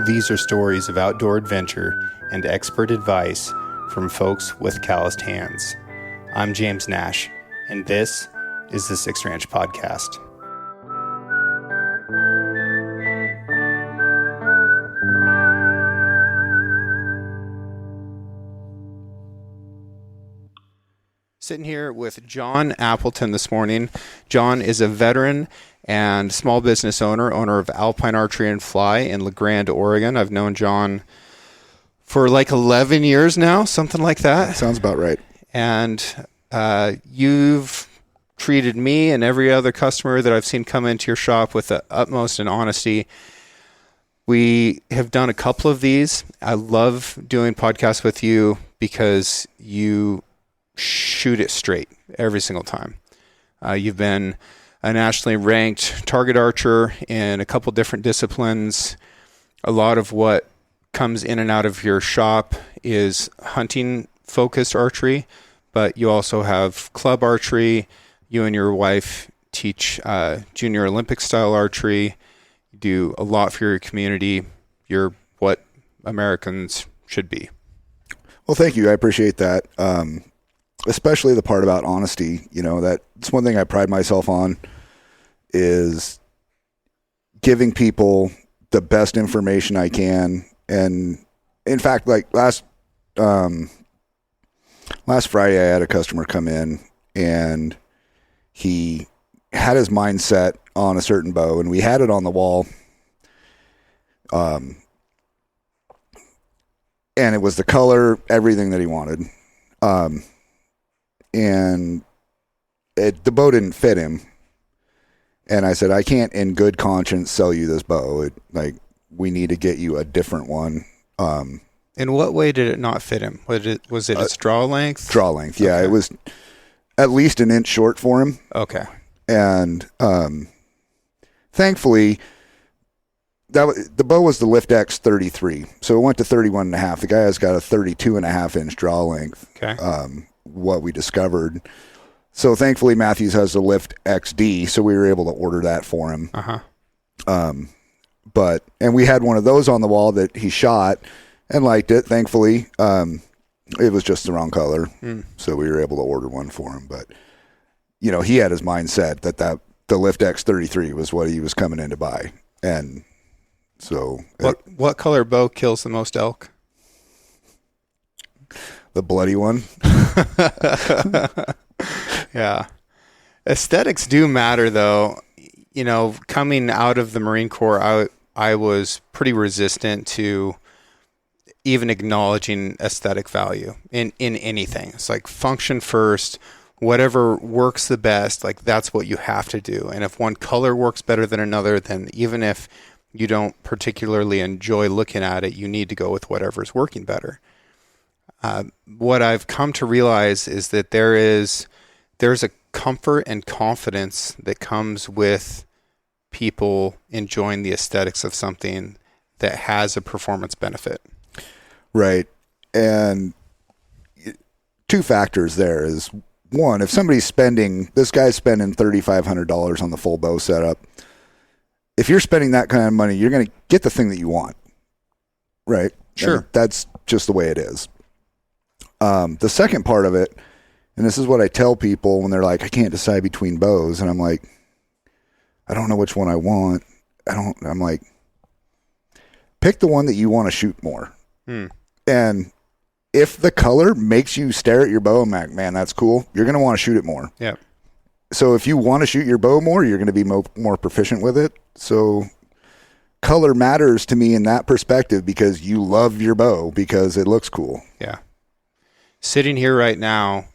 These are stories of outdoor adventure and expert advice from folks with calloused hands. I'm James Nash, and this is the Six Ranch Podcast. Sitting here with John Appleton this morning. John is a veteran and small business owner of Alpine Archery and Fly in La Grande, Oregon. I've known John for like 11 years now, something like that. Sounds about right. And you've treated me and every other customer that I've seen come into your shop with the utmost in honesty. We have done a couple of these. I love doing podcasts with you because you shoot it straight every single time. You've been a nationally ranked target archer in a couple different disciplines. A lot of what comes in and out of your shop is hunting focused archery, but you also have club archery. You and your wife teach junior Olympic style archery. You do a lot for your community. You're what Americans should be. Well, thank you. I appreciate that. Especially the part about honesty, that's one thing I pride myself on, is giving people the best information I can. And in fact, like last Friday, I had a customer come in and he had his mind set on a certain bow, and we had it on the wall. And it was the color, everything that he wanted. And the bow didn't fit him. And I said, I can't in good conscience sell you this bow. We need to get you a different one. In what way did it not fit him? Was it its draw length? Draw length, yeah. Okay. It was at least an inch short for him. Okay. And thankfully, the bow was the Lift X 33. So it went to 31.5. The guy has got a 32.5 inch draw length. Okay. What we discovered. So thankfully Matthews has the Lift XD, so we were able to order that for him. Uh-huh. And we had one of those on the wall that he shot and liked it, thankfully. It was just the wrong color. So we were able to order one for him. But he had his mind set that the Lift X 33 was what he was coming in to buy. And so what color bow kills the most elk? The bloody one. Yeah. Aesthetics do matter, though. Coming out of the Marine Corps, I was pretty resistant to even acknowledging aesthetic value in anything. It's like function first, whatever works the best, like that's what you have to do. And if one color works better than another, then even if you don't particularly enjoy looking at it, you need to go with whatever's working better. What I've come to realize is that there's a comfort and confidence that comes with people enjoying the aesthetics of something that has a performance benefit. Right. And two factors there is, one, if somebody's this guy's spending $3,500 on the full bow setup. If you're spending that kind of money, you're going to get the thing that you want. Right? Sure. And that's just the way it is. The second part of it, and this is what I tell people when they're like, I can't decide between bows. And I'm like, I don't know which one I want. I'm like, pick the one that you want to shoot more. And if the color makes you stare at your bow and like, man, that's cool, you're going to want to shoot it more. Yeah. So if you want to shoot your bow more, you're going to be more proficient with it. So color matters to me in that perspective because you love your bow because it looks cool. Yeah. Sitting here right now,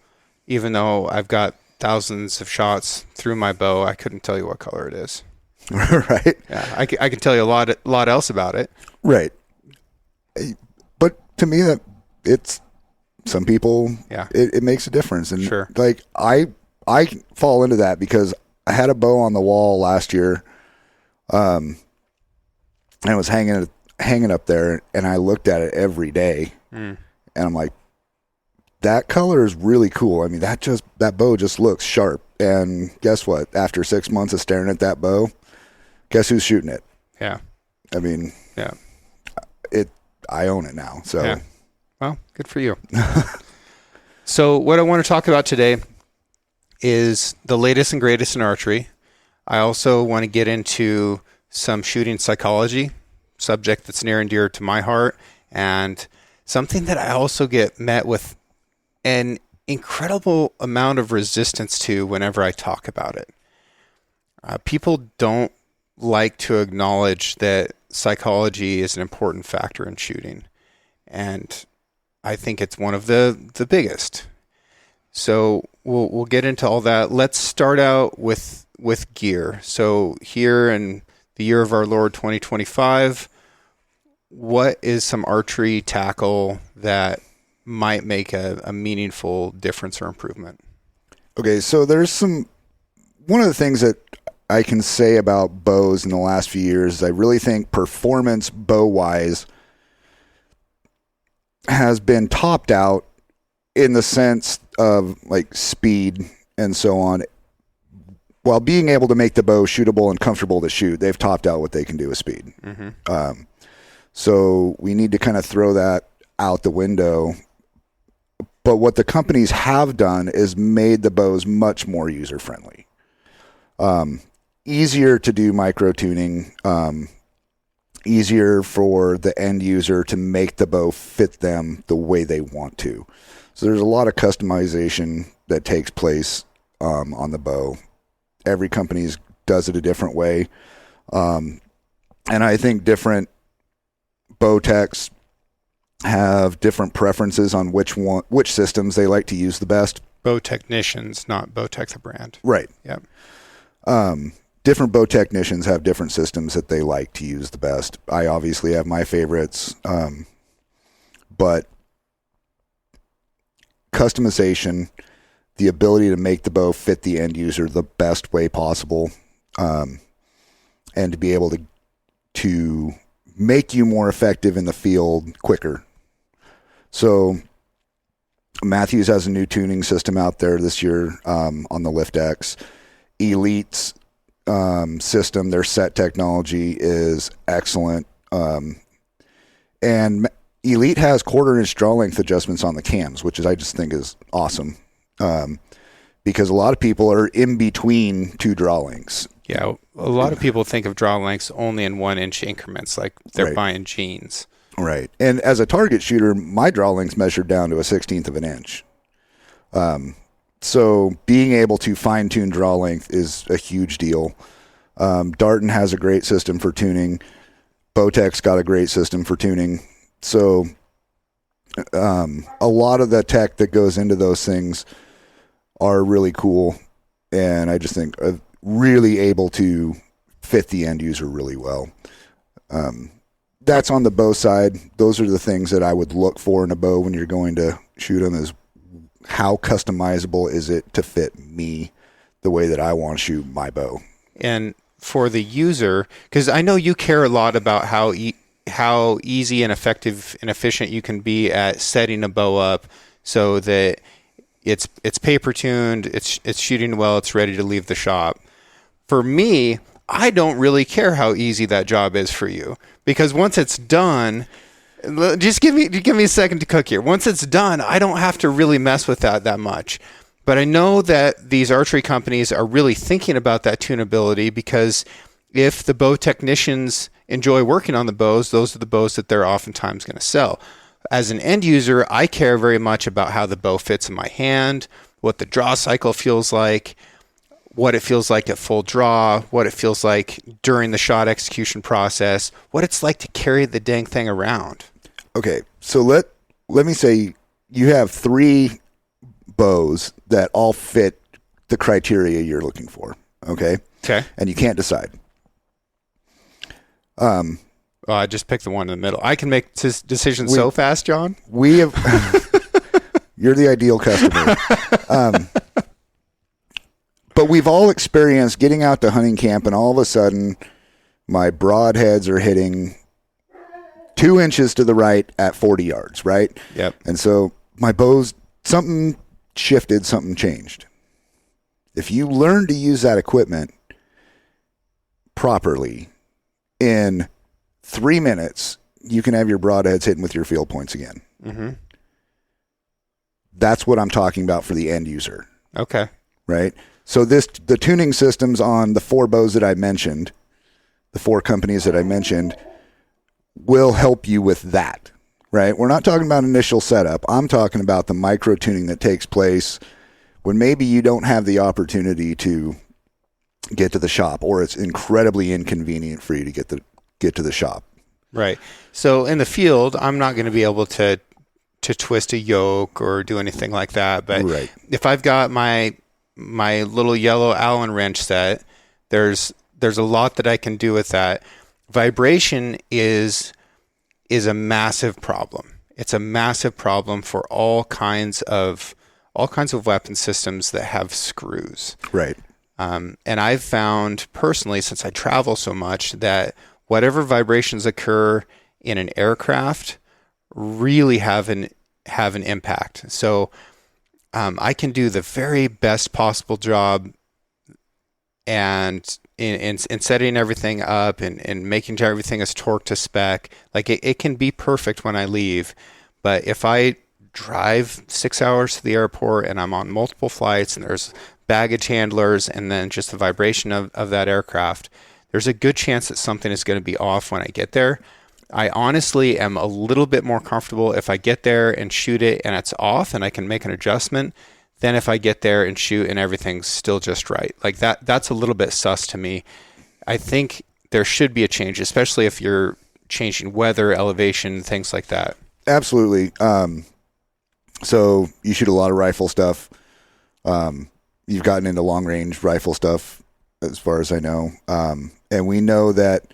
even though I've got thousands of shots through my bow, I couldn't tell you what color it is. Right. Yeah, I can tell you a lot else about it. Right. But to me, that it's some people. Yeah. It makes a difference, and sure. Like I fall into that because I had a bow on the wall last year, and it was hanging up there, and I looked at it every day, and I'm like, that color is really cool. I mean, that bow just looks sharp. And guess what? After 6 months of staring at that bow, guess who's shooting it? Yeah. I mean, yeah. I own it now. So, yeah. Well, good for you. So what I want to talk about today is the latest and greatest in archery. I also want to get into some shooting psychology, subject that's near and dear to my heart, and something that I also get met with an incredible amount of resistance to whenever I talk about it. People don't like to acknowledge that psychology is an important factor in shooting, and I think it's one of the biggest. So we'll get into all that. Let's start out with gear. So here in the year of our Lord 2025, what is some archery tackle that might make a meaningful difference or improvement? Okay, so one of the things that I can say about bows in the last few years is I really think performance bow-wise has been topped out in the sense of like speed and so on. While being able to make the bow shootable and comfortable to shoot, they've topped out what they can do with speed. Mm-hmm. So we need to kind of throw that out the window. But what the companies have done is made the bows much more user-friendly. Easier to do micro-tuning, easier for the end user to make the bow fit them the way they want to. So there's a lot of customization that takes place on the bow. Every company does it a different way. And I think different bow techs have different preferences on which systems they like to use the best. Bow technicians, not bow tech the brand. Right. Yep. Different bow technicians have different systems that they like to use the best. I obviously have my favorites, but customization, the ability to make the bow fit the end user the best way possible, and to be able to make you more effective in the field quicker. So Matthews has a new tuning system out there this year on the Lift X. Elite's system, their set technology is excellent. And Elite has 1/4-inch draw length adjustments on the cams, which I just think is awesome. Because a lot of people are in between two draw lengths. Yeah, a lot of people think of draw lengths only in 1-inch increments, like they're Right. buying jeans. Right. And as a target shooter, my draw length's measured down to a 1/16 of an inch. So being able to fine-tune draw length is a huge deal. Darton has a great system for tuning. Bowtech's got a great system for tuning. So a lot of the tech that goes into those things are really cool, and I just think really able to fit the end user really well. That's on the bow side. Those are the things that I would look for in a bow when you're going to shoot them, is how customizable is it to fit me the way that I want to shoot my bow. And for the user, because I know you care a lot about how easy and effective and efficient you can be at setting a bow up so that it's paper tuned, it's shooting well, it's ready to leave the shop. For me, I don't really care how easy that job is for you, because once it's done, just give me a second to cook here. Once it's done, I don't have to really mess with that much. But I know that these archery companies are really thinking about that tunability, because if the bow technicians enjoy working on the bows, those are the bows that they're oftentimes going to sell. As an end user, I care very much about how the bow fits in my hand, what the draw cycle feels like, what it feels like at full draw, what it feels like during the shot execution process, what it's like to carry the dang thing around. Okay, so let me say you have 3 bows that all fit the criteria you're looking for, okay? Okay. And you can't decide. I just picked the one in the middle. I can make decisions so fast, John. We have... You're the ideal customer. But we've all experienced getting out to hunting camp, and all of a sudden my broadheads are hitting 2 inches to the right at 40 yards, right? Yep. And so my bows, something shifted, something changed. If you learn to use that equipment properly, in 3 minutes, you can have your broadheads hitting with your field points again. Mm-hmm. That's what I'm talking about for the end user. Okay. Right? So the tuning systems on the 4 bows that I mentioned, the 4 companies that I mentioned, will help you with that. Right? We're not talking about initial setup. I'm talking about the micro tuning that takes place when maybe you don't have the opportunity to get to the shop, or it's incredibly inconvenient for you to get to the shop. Right. So in the field, I'm not going to be able to twist a yoke or do anything like that. But right. If I've got my little yellow Allen wrench set, there's a lot that I can do with that. Vibration is a massive problem. It's a massive problem for all kinds of weapon systems that have screws. Right. And I've found personally, since I travel so much, that whatever vibrations occur in an aircraft really have an impact. So I can do the very best possible job and in setting everything up and making sure everything is torqued to spec. Like it can be perfect when I leave, but if I drive 6 hours to the airport and I'm on multiple flights and there's baggage handlers and then just the vibration of that aircraft, there's a good chance that something is going to be off when I get there. I honestly am a little bit more comfortable if I get there and shoot it and it's off and I can make an adjustment than if I get there and shoot and everything's still just right. Like that's a little bit sus to me. I think there should be a change, especially if you're changing weather, elevation, things like that. Absolutely. So you shoot a lot of rifle stuff. You've gotten into long range rifle stuff as far as I know. And we know that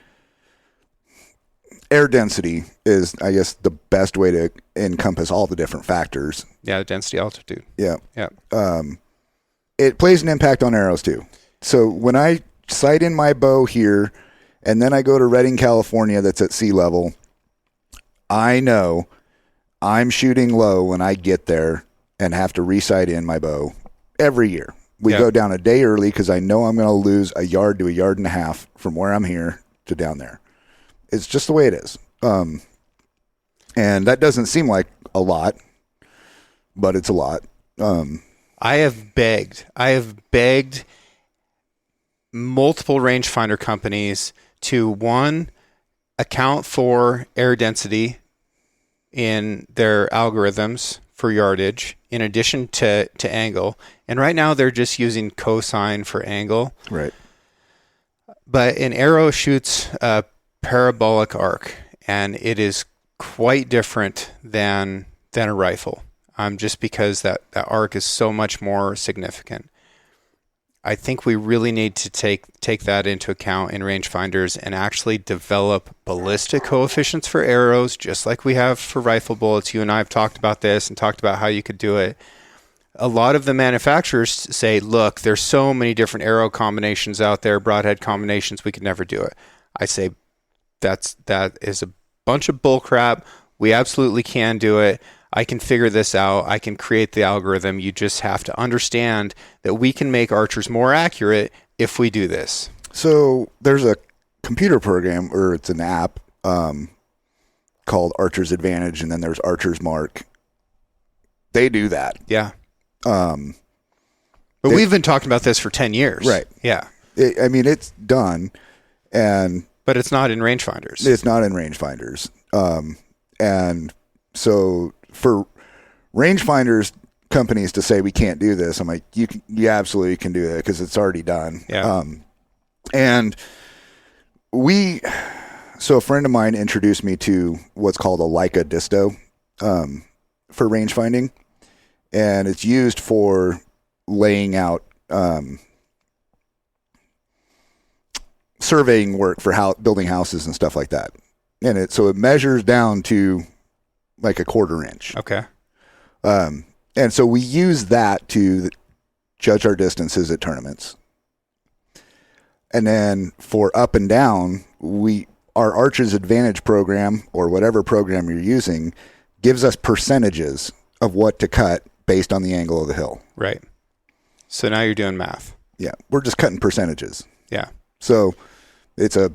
air density is, I guess, the best way to encompass all the different factors. Yeah, density, altitude. Yeah. Yeah. It plays an impact on arrows too. So when I sight in my bow here and then I go to Redding, California, that's at sea level, I know I'm shooting low when I get there and have to re-sight in my bow every year. We go down a day early because I know I'm going to lose a yard to a yard and a half from where I'm here to down there. It's just the way it is. And that doesn't seem like a lot, but it's a lot. I have begged multiple rangefinder companies to, one, account for air density in their algorithms for yardage in addition to angle. And right now they're just using cosine for angle. Right. But an arrow shoots a parabolic arc, and it is quite different than a rifle, just because that arc is so much more significant. I think we really need to take that into account in rangefinders and actually develop ballistic coefficients for arrows, just like we have for rifle bullets. You and I have talked about this and talked about how you could do it. A lot of the manufacturers say, look, there's so many different arrow combinations out there, broadhead combinations, we could never do it. I say that is a bunch of bull crap. We absolutely can do it. I can figure this out. I can create the algorithm. You just have to understand that we can make archers more accurate if we do this. So there's a computer program, or it's an app called Archer's Advantage, and then there's Archer's Mark. They do that. Yeah. But we've been talking about this for 10 years. Right. Yeah. It's done. But it's not in rangefinders. It's not in rangefinders. And so for rangefinders companies to say we can't do this, I'm like, you absolutely can do that because it's already done. Yeah. So a friend of mine introduced me to what's called a Leica disto for rangefinding, and it's used for laying out surveying work for building houses and stuff like that. And it measures down to like a 1/4 inch. Okay. And so we use that to judge our distances at tournaments. And then for up and down, our Archer's Advantage program, or whatever program you're using, gives us percentages of what to cut based on the angle of the hill. Right. So now you're doing math. Yeah. We're just cutting percentages. Yeah. So it's a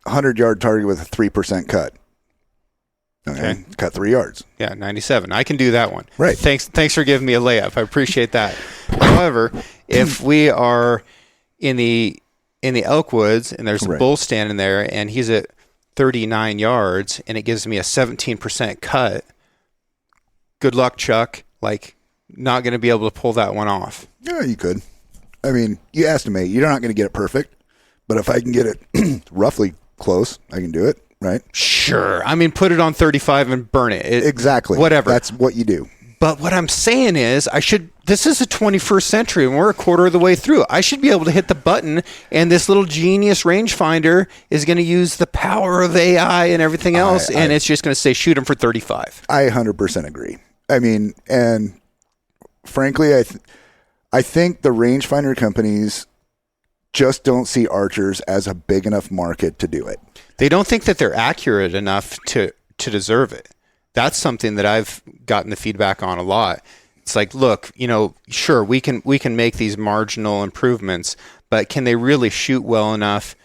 100-yard target with a 3% cut. Okay. Cut 3 yards. Yeah, 97. I can do that one. Right. Thanks for giving me a layup. I appreciate that. However, if we are in the elk woods and there's a bull standing there and he's at 39 yards and it gives me a 17% cut, good luck, Chuck. Like, not going to be able to pull that one off. Yeah, you could. I mean, you estimate. You're not going to get it perfect, but if I can get it roughly close, I can do it, right? Sure. I mean, put it on 35 and burn it. Exactly. Whatever. That's what you do. But what I'm saying is this is the 21st century and we're a quarter of the way through. I should be able to hit the button and this little genius rangefinder is going to use the power of AI and everything else. And it's just going to say, shoot him for 35. I 100% agree. I mean, and frankly, I think the rangefinder companies just don't see archers as a big enough market to do it. They don't think that they're accurate enough to deserve it. That's something that I've gotten the feedback on a lot. It's like, look, sure, we can make these marginal improvements, but can they really shoot well enough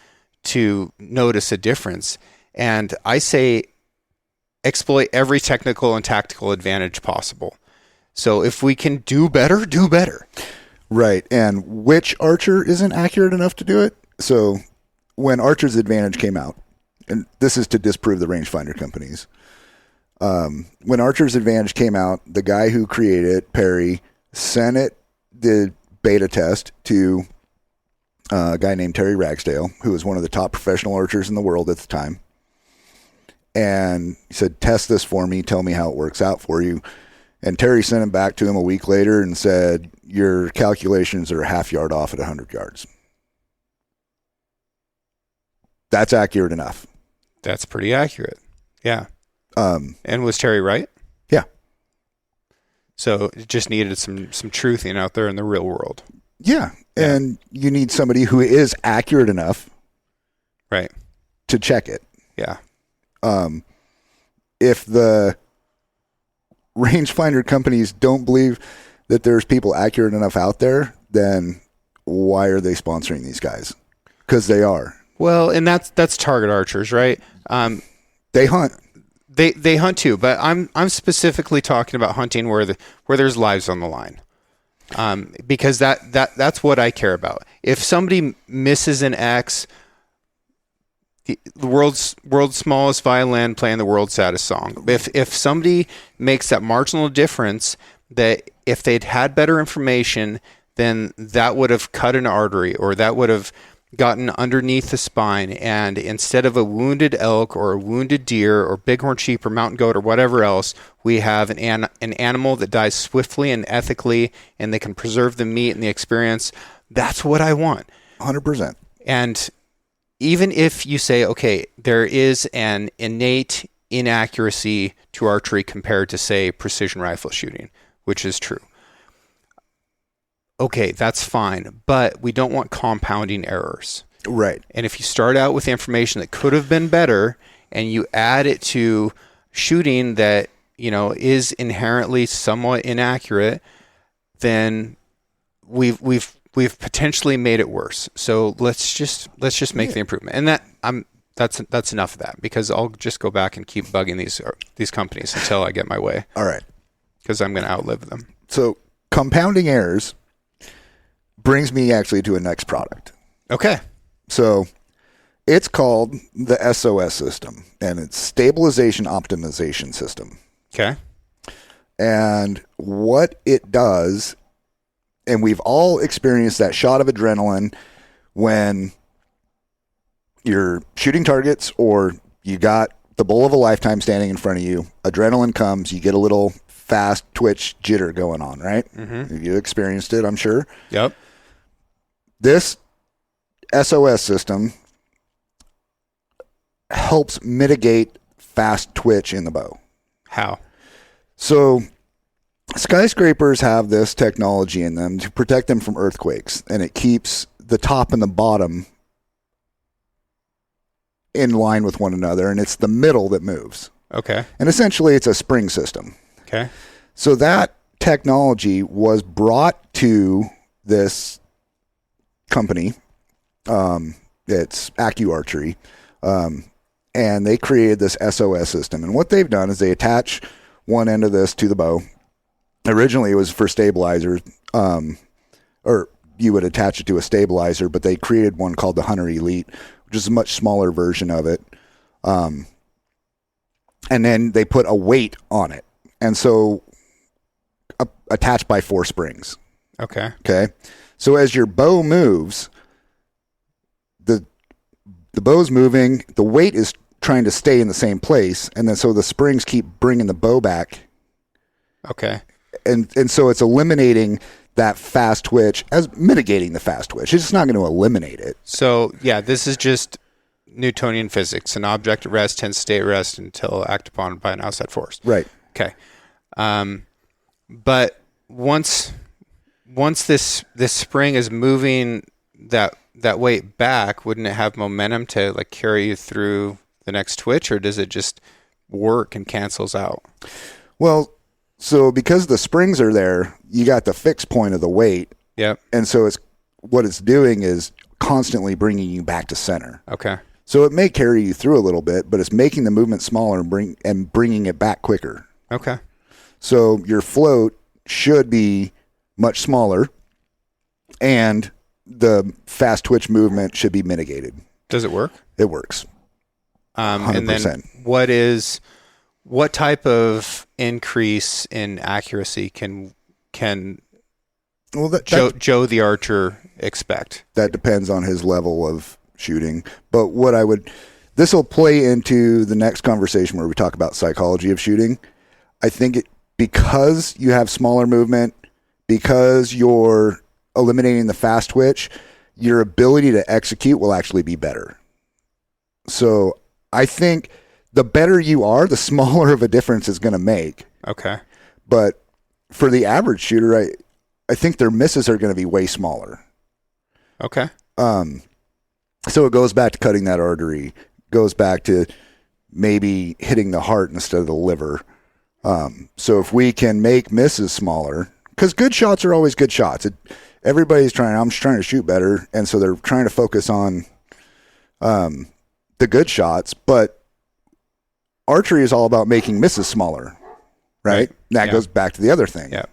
to notice a difference? And I say exploit every technical and tactical advantage possible. So if we can do better, do better. Right. And which archer isn't accurate enough to do it? So when Archer's Advantage came out, and this is to disprove the rangefinder companies, when Archer's Advantage came out, the guy who created it, Perry, sent it the beta test to a guy named Terry Ragsdale, who was one of the top professional archers in the world at the time. And he said, test this for me, tell me how it works out for you. And Terry sent him back to him a week later and said, your calculations are a half yard off at 100 yards. That's accurate enough. That's pretty accurate. Yeah. And was Terry right? Yeah. So it just needed some truthing out there in the real world. Yeah. And you need somebody who is accurate enough, right, to check it. Yeah. If the rangefinder companies don't believe that there's people accurate enough out there, then why are they sponsoring these guys? Because they are. Well, and that's target archers, right? They hunt. They hunt too, but I'm specifically talking about hunting where there's lives on the line, because that's what I care about. If somebody misses an X, the world's smallest violin playing the world's saddest song. If somebody makes that marginal difference, that if they'd had better information, then that would have cut an artery or that would have gotten underneath the spine, and instead of a wounded elk or a wounded deer or bighorn sheep or mountain goat or whatever else, we have an animal that dies swiftly and ethically, and they can preserve the meat and the experience. That's what I want. 100%. And even if you say, okay, there is an innate inaccuracy to archery compared to, say, precision rifle shooting, which is true. Okay, that's fine, but we don't want compounding errors. Right. And if you start out with information that could have been better and you add it to shooting that, is inherently somewhat inaccurate, then we've potentially made it worse. So let's just make the improvement. And that's enough of that, because I'll just go back and keep bugging these companies until I get my way. All right. Because I'm going to outlive them. So compounding errors brings me actually to a next product. Okay. So it's called the SOS system, and it's Stabilization Optimization System. Okay. And what it does, and we've all experienced that shot of adrenaline when you're shooting targets or you got the bull of a lifetime standing in front of you. Adrenaline comes, you get a little fast twitch jitter going on, right? Mm-hmm. You experienced it, I'm sure. Yep. This SOS system helps mitigate fast twitch in the bow. How? So skyscrapers have this technology in them to protect them from earthquakes, and it keeps the top and the bottom in line with one another, and it's the middle that moves. Okay. And essentially it's a spring system. Okay. So that technology was brought to this company. It's Archery. and they created this SOS system. And what they've done is they attach one end of this to the bow. Originally, it was for stabilizers, or you would attach it to a stabilizer, but they created one called the Hunter Elite, which is a much smaller version of it. And then they put a weight on it. And so attached by 4 springs. Okay. Okay. So as your bow moves, the bow's moving, the weight is trying to stay in the same place, and then so the springs keep bringing the bow back. Okay. And so it's eliminating that fast twitch, as mitigating the fast twitch. It's just not going to eliminate it. So, yeah, this is just Newtonian physics. An object at rest tends to stay at rest until acted upon by an outside force. Right. Okay. But once this spring is moving that weight back, wouldn't it have momentum to like carry you through the next twitch, or does it just work and cancels out? Well, so because the springs are there, you got the fixed point of the weight. Yep. And so what it's doing is constantly bringing you back to center. Okay. So it may carry you through a little bit, but it's making the movement smaller and bringing it back quicker. Okay. So your float should be much smaller, and the fast twitch movement should be mitigated. Does it work? It works. 100%. And then what type of increase in accuracy can Joe the archer expect? That depends on his level of shooting. But this will play into the next conversation where we talk about psychology of shooting. I think because you have smaller movement, because you're eliminating the fast twitch, your ability to execute will actually be better. So I think the better you are, the smaller of a difference it's going to make. Okay. But for the average shooter, I think their misses are going to be way smaller. Okay. So it goes back to cutting that artery, goes back to maybe hitting the heart instead of the liver. So if we can make misses smaller, because good shots are always good shots. I'm just trying to shoot better, and so they're trying to focus on the good shots, but archery is all about making misses smaller, right? That goes back to the other thing. Yeah.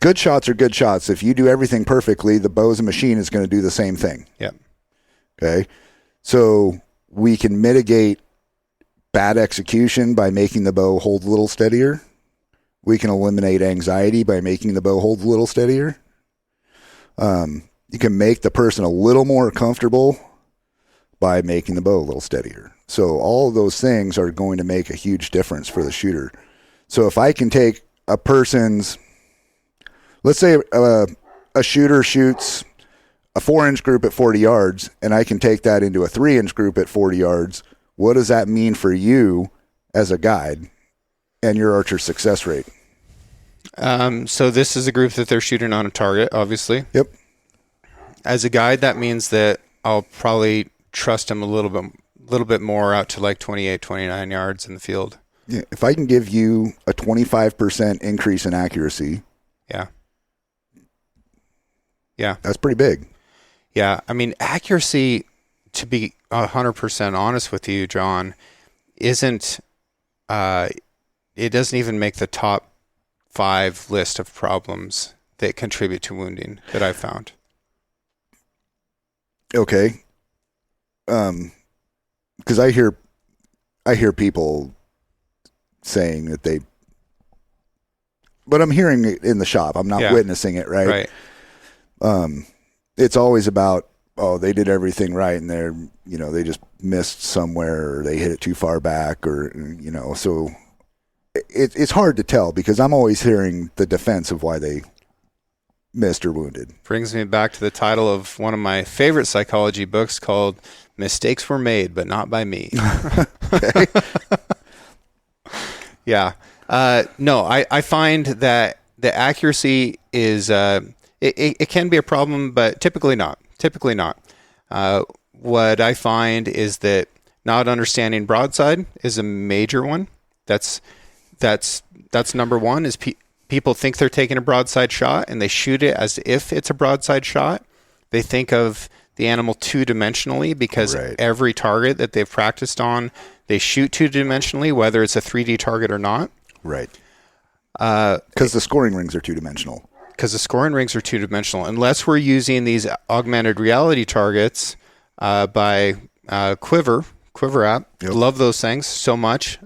Good shots are good shots. If you do everything perfectly, the bow as a machine is going to do the same thing. Yeah. Okay. So we can mitigate bad execution by making the bow hold a little steadier. We can eliminate anxiety by making the bow hold a little steadier. You can make the person a little more comfortable by making the bow a little steadier. So all of those things are going to make a huge difference for the shooter. So if I can take a person's, let's say a shooter shoots a 4-inch group at 40 yards, and I can take that into a 3-inch group at 40 yards, what does that mean for you as a guide and your archer success rate? So this is a group that they're shooting on a target, obviously. Yep. As a guide, that means that I'll probably trust him a little bit more out to like 28, 29 yards in the field. Yeah. If I can give you a 25% increase in accuracy. Yeah. Yeah. That's pretty big. Yeah. I mean, accuracy, to be 100% honest with you, John, it doesn't even make the top 5 list of problems that contribute to wounding that I've found. Okay. Because I hear people saying that but I'm hearing it in the shop. I'm not witnessing it, right? Right. It's always about, they did everything right, and they just missed somewhere, or they hit it too far back, or, so it's hard to tell because I'm always hearing the defense of why they missed or wounded. Brings me back to the title of one of my favorite psychology books called Mistakes Were Made, but Not by Me. Okay. Yeah. No, I find that the accuracy is, it can be a problem, but typically not. What I find is that not understanding broadside is a major one. That's number one, is people think they're taking a broadside shot and they shoot it as if it's a broadside shot. They think of the animal two-dimensionally because Right. every target that they've practiced on, they shoot two-dimensionally, whether it's a 3D target or not. Right. Because the scoring rings are two-dimensional. Because the scoring rings are two-dimensional. Unless we're using these augmented reality targets by Quiver app. Yep. Love those things so much.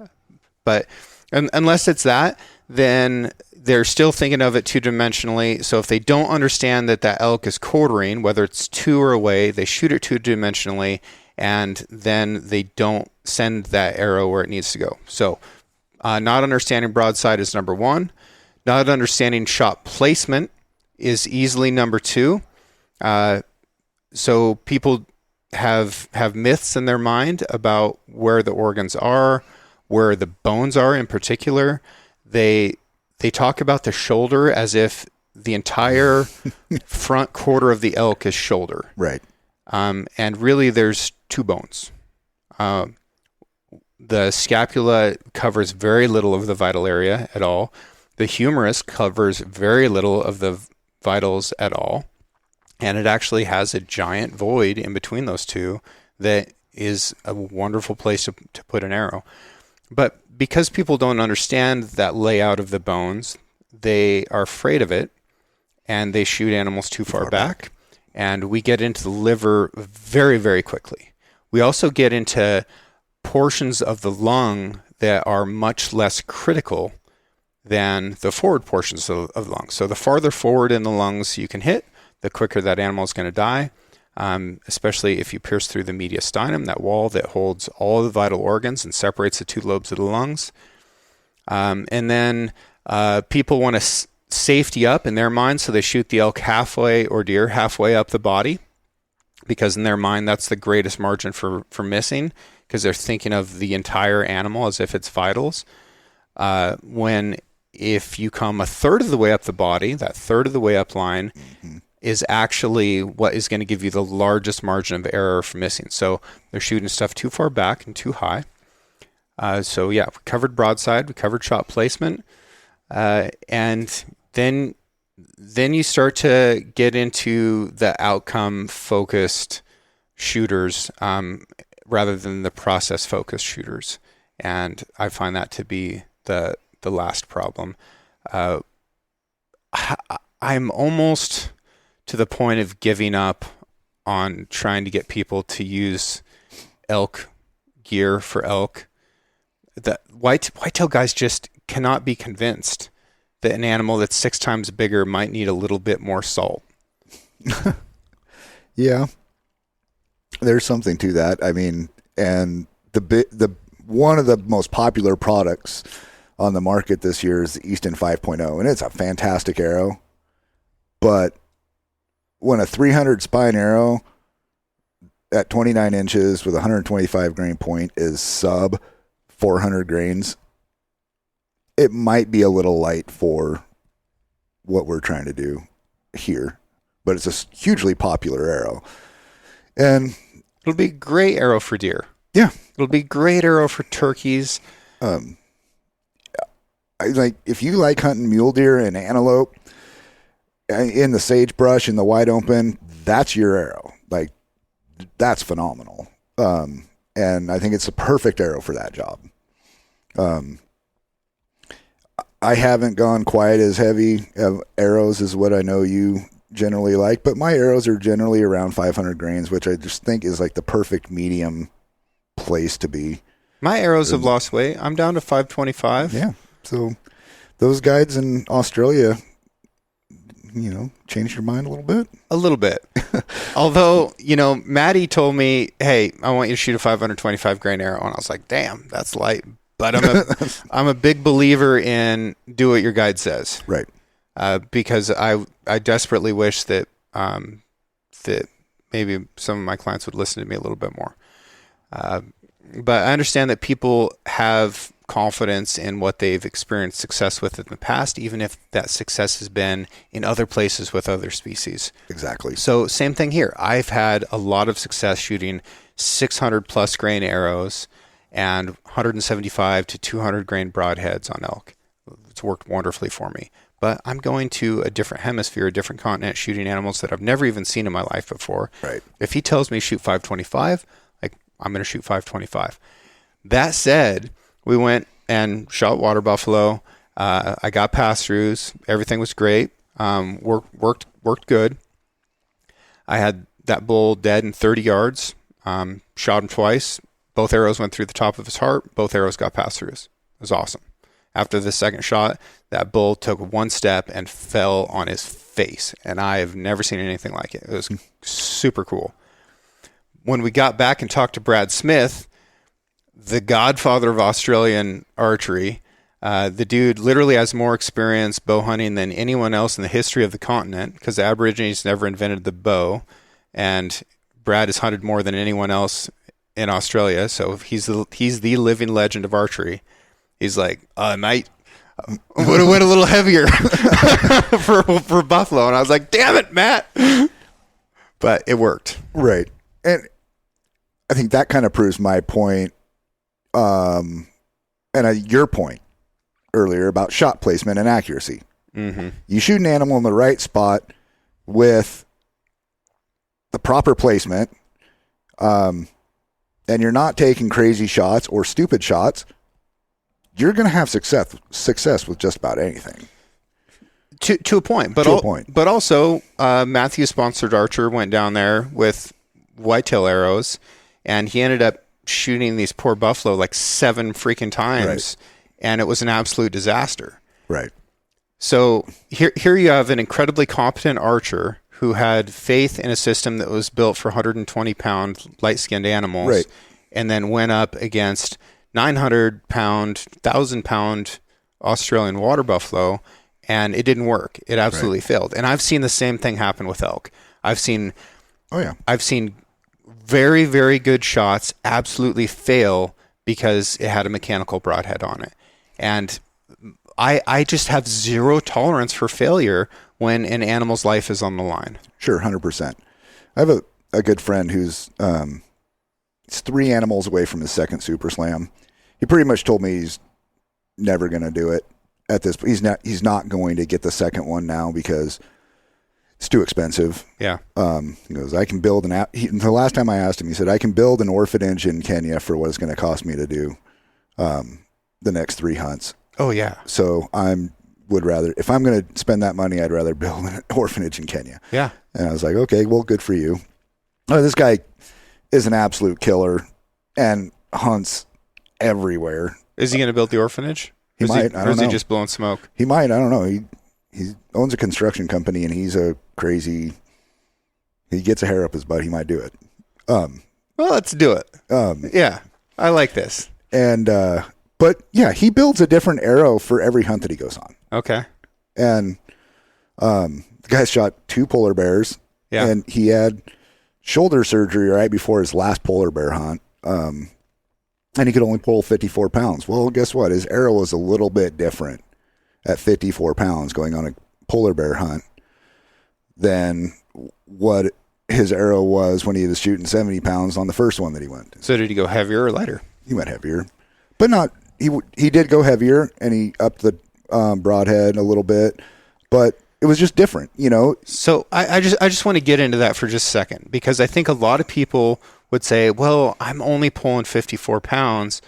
But unless it's that, then they're still thinking of it two-dimensionally. So if they don't understand that elk is quartering, whether it's two or away, they shoot it two-dimensionally, and then they don't send that arrow where it needs to go. So not understanding broadside is number one. Not understanding shot placement is easily number two. So people have myths in their mind about where the organs are, where the bones are in particular. They talk about the shoulder as if the entire front quarter of the elk is shoulder. Right. And really there's two bones. The scapula covers very little of the vital area at all. The humerus covers very little of the vitals at all. And it actually has a giant void in between those two that is a wonderful place to put an arrow. But because people don't understand that layout of the bones, they are afraid of it, and they shoot animals too far back. And we get into the liver very, very quickly. We also get into portions of the lung that are much less critical than the forward portions of the lung. So the farther forward in the lungs you can hit, the quicker that animal is going to die, especially if you pierce through the mediastinum, that wall that holds all the vital organs and separates the two lobes of the lungs. And then people want to safety up in their mind, so they shoot the elk halfway or deer halfway up the body, because in their mind that's the greatest margin for missing, because they're thinking of the entire animal as if it's vitals. When if you come a third of the way up the body, that third of the way up line is actually what is going to give you the largest margin of error for missing. So they're shooting stuff too far back and too high. So yeah, we covered broadside, we covered shot placement, and then you start to get into the outcome focused shooters rather than the process focused shooters, and I find that to be the last problem. I'm almost to the point of giving up on trying to get people to use elk gear for elk. The whitetail guys just cannot be convinced that an animal that's 6 times bigger might need a little bit more salt. Yeah, there's something to that. I mean, and the one of the most popular products on the market this year is the Easton 5.0, and it's a fantastic arrow. But when a 300 spine arrow at 29 inches with 125 grain point is sub 400 grains, it might be a little light for what we're trying to do here. But it's a hugely popular arrow. And it'll be a great arrow for deer. Yeah. It'll be a great arrow for turkeys. If you like hunting mule deer and antelope in the sagebrush in the wide open, that's your arrow. Like, that's phenomenal. And I think it's a perfect arrow for that job. I haven't gone quite as heavy of arrows as what I know you generally like, but my arrows are generally around 500 grains, which I just think is like the perfect medium place to be. My arrows have lost weight. I'm down to 525. Yeah. So those guides in Australia, changed your mind a little bit? A little bit. Although, Maddie told me, hey, I want you to shoot a 525 grain arrow. And I was like, damn, that's light. But I'm a big believer in do what your guide says. Right. Because I desperately wish that that maybe some of my clients would listen to me a little bit more. But I understand that people have confidence in what they've experienced success with in the past, even if that success has been in other places with other species. Exactly. So same thing here. I've had a lot of success shooting 600 plus grain arrows and 175 to 200 grain broadheads on elk. It's worked wonderfully for me. but I'm going to a different hemisphere, a different continent, shooting animals that I've never even seen in my life before. Right. If he tells me shoot 525, like I'm going to shoot 525. That said, we went and shot water buffalo. I got pass-throughs. Everything was great. Worked good. I had that bull dead in 30 yards. Shot him twice. Both arrows went through the top of his heart. Both arrows got pass-throughs. It was awesome. After the second shot, that bull took one step and fell on his face. And I have never seen anything like it. It was super cool. When we got back and talked to Brad Smith, the godfather of Australian archery, the dude literally has more experience bow hunting than anyone else in the history of the continent, because the Aborigines never invented the bow. And Brad has hunted more than anyone else in Australia. So he's the living legend of archery. He's like, mate, would have went a little heavier for buffalo. And I was like, damn it, Matt. But it worked. Right. And I think that kind of proves my point, and your point earlier about shot placement and accuracy. Mm-hmm. You shoot an animal in the right spot with the proper placement, and you're not taking crazy shots or stupid shots, you're going to have success with just about anything. To a point. But also, Matthew's sponsored archer went down there with whitetail arrows, and he ended up shooting these poor buffalo like 7 freaking times, right. And it was an absolute disaster. Right. So here you have an incredibly competent archer who had faith in a system that was built for 120-pound light-skinned animals, right. And then went up against 900-pound, 1,000-pound Australian water buffalo, and it didn't work. It absolutely failed. And I've seen the same thing happen with elk. I've seen very, very good shots absolutely fail because it had a mechanical broadhead on it. And I just have zero tolerance for failure when an animal's life is on the line. Sure, 100%. I have a good friend who's he's 3 animals away from his second Super Slam. He pretty much told me he's never going to do it at this. He's not going to get the second one now because it's too expensive. Yeah. He goes, I can build the last time I asked him, he said, I can build an orphanage in Kenya for what it's going to cost me to do the next 3 hunts. Oh, yeah. So would rather, if I'm going to spend that money, I'd rather build an orphanage in Kenya. Yeah. And I was like, okay, well, good for you. Oh, this guy is an absolute killer and hunts everywhere. Is he going to build the orphanage? He might. I don't know. Or is he just blowing smoke? He might. I don't know. He owns a construction company, and he's a crazy. He gets a hair up his butt. He might do it. Well, let's do it. Yeah, I like this. And but yeah, he builds a different arrow for every hunt that he goes on. Okay. And the guy shot 2 polar bears. Yeah. And he had shoulder surgery right before his last polar bear hunt. And he could only pull 54 pounds. Well, guess what? His arrow was a little bit different at 54 pounds going on a polar bear hunt than what his arrow was when he was shooting 70 pounds on the first one that he went. So did he go heavier or lighter? He went heavier, but not, he did go heavier, and he upped the broadhead a little bit, but it was just different, you know? So I just want to get into that for just a second, because I think a lot of people would say, well, I'm only pulling 54 pounds.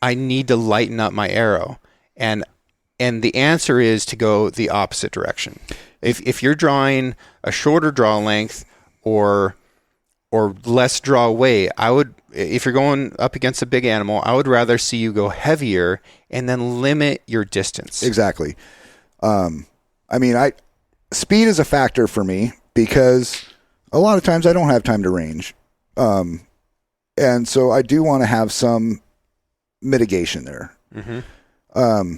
I need to lighten up my arrow. And the answer is to go the opposite direction. If you're drawing a shorter draw length or less draw weight, if you're going up against a big animal, I would rather see you go heavier and then limit your distance. Exactly. I mean, speed is a factor for me because a lot of times I don't have time to range. And so I do want to have some mitigation there. Mm-hmm.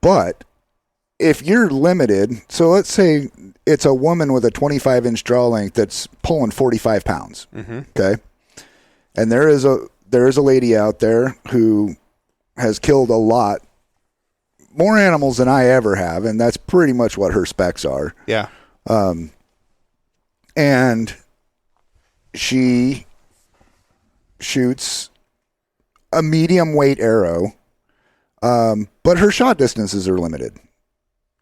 But if you're limited, so let's say it's a woman with a 25-inch draw length that's pulling 45 pounds. Mm-hmm. Okay. And there is a lady out there who has killed a lot more animals than I ever have. And that's pretty much what her specs are. Yeah. And she shoots a medium weight arrow, but her shot distances are limited.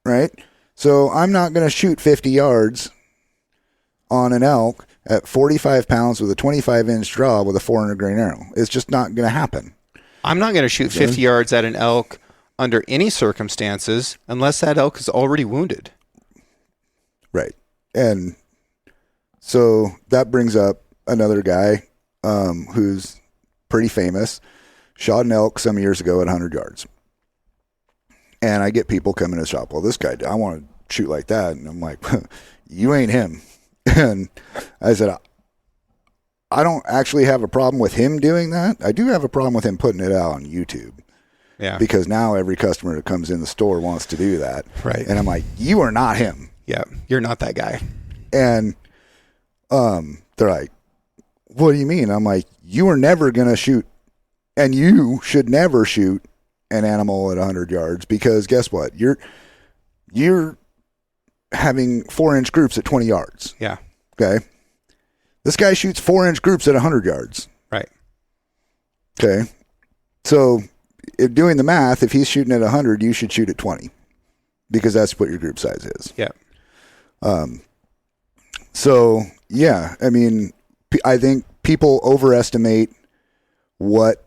right? So I'm not going to shoot 50 yards on an elk at 45 pounds with a 25-inch draw with a 400 grain arrow. It's just not going to happen. I'm not going to shoot 50 yards at an elk under any circumstances unless that elk is already wounded. Right. And so that brings up another guy who's pretty famous, shot an elk some years ago at 100 yards. And I get people coming to the shop, well, this guy, I want to shoot like that. And I'm like, you ain't him. And I said, I don't actually have a problem with him doing that. I do have a problem with him putting it out on YouTube. Yeah. Because now every customer that comes in the store wants to do that. Right. And I'm like, you are not him. Yeah. You're not that guy. And they're like, what do you mean? I'm like, you are never going to shoot, and you should never shoot an animal at 100 yards, because guess what? You're having 4-inch groups at 20 yards. Yeah. Okay. This guy shoots 4-inch groups at 100 yards. Right. Okay. So if doing the math, if he's shooting at 100, you should shoot at 20, because that's what your group size is. Yeah. So yeah, I mean, I think people overestimate what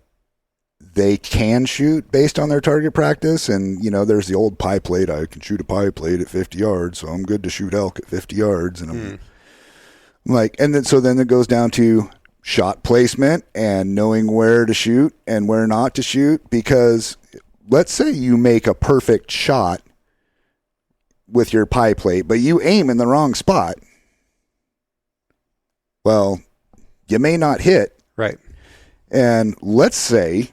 they can shoot based on their target practice. And, you know, there's the old pie plate. I can shoot a pie plate at 50 yards, so I'm good to shoot elk at 50 yards. And I'm like, and then it goes down to shot placement and knowing where to shoot and where not to shoot. Because let's say you make a perfect shot with your pie plate, but you aim in the wrong spot. Well, you may not hit. Right. And let's say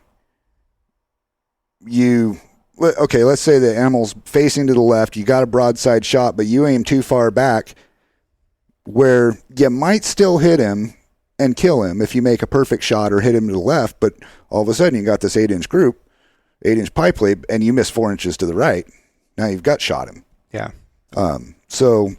let's say the animal's facing to the left, you got a broadside shot, but you aim too far back where you might still hit him and kill him if you make a perfect shot or hit him to the left, but all of a sudden you got this 8-inch group, 8-inch pie plate, and you miss 4 inches to the right. Now you've got shot him. Yeah. So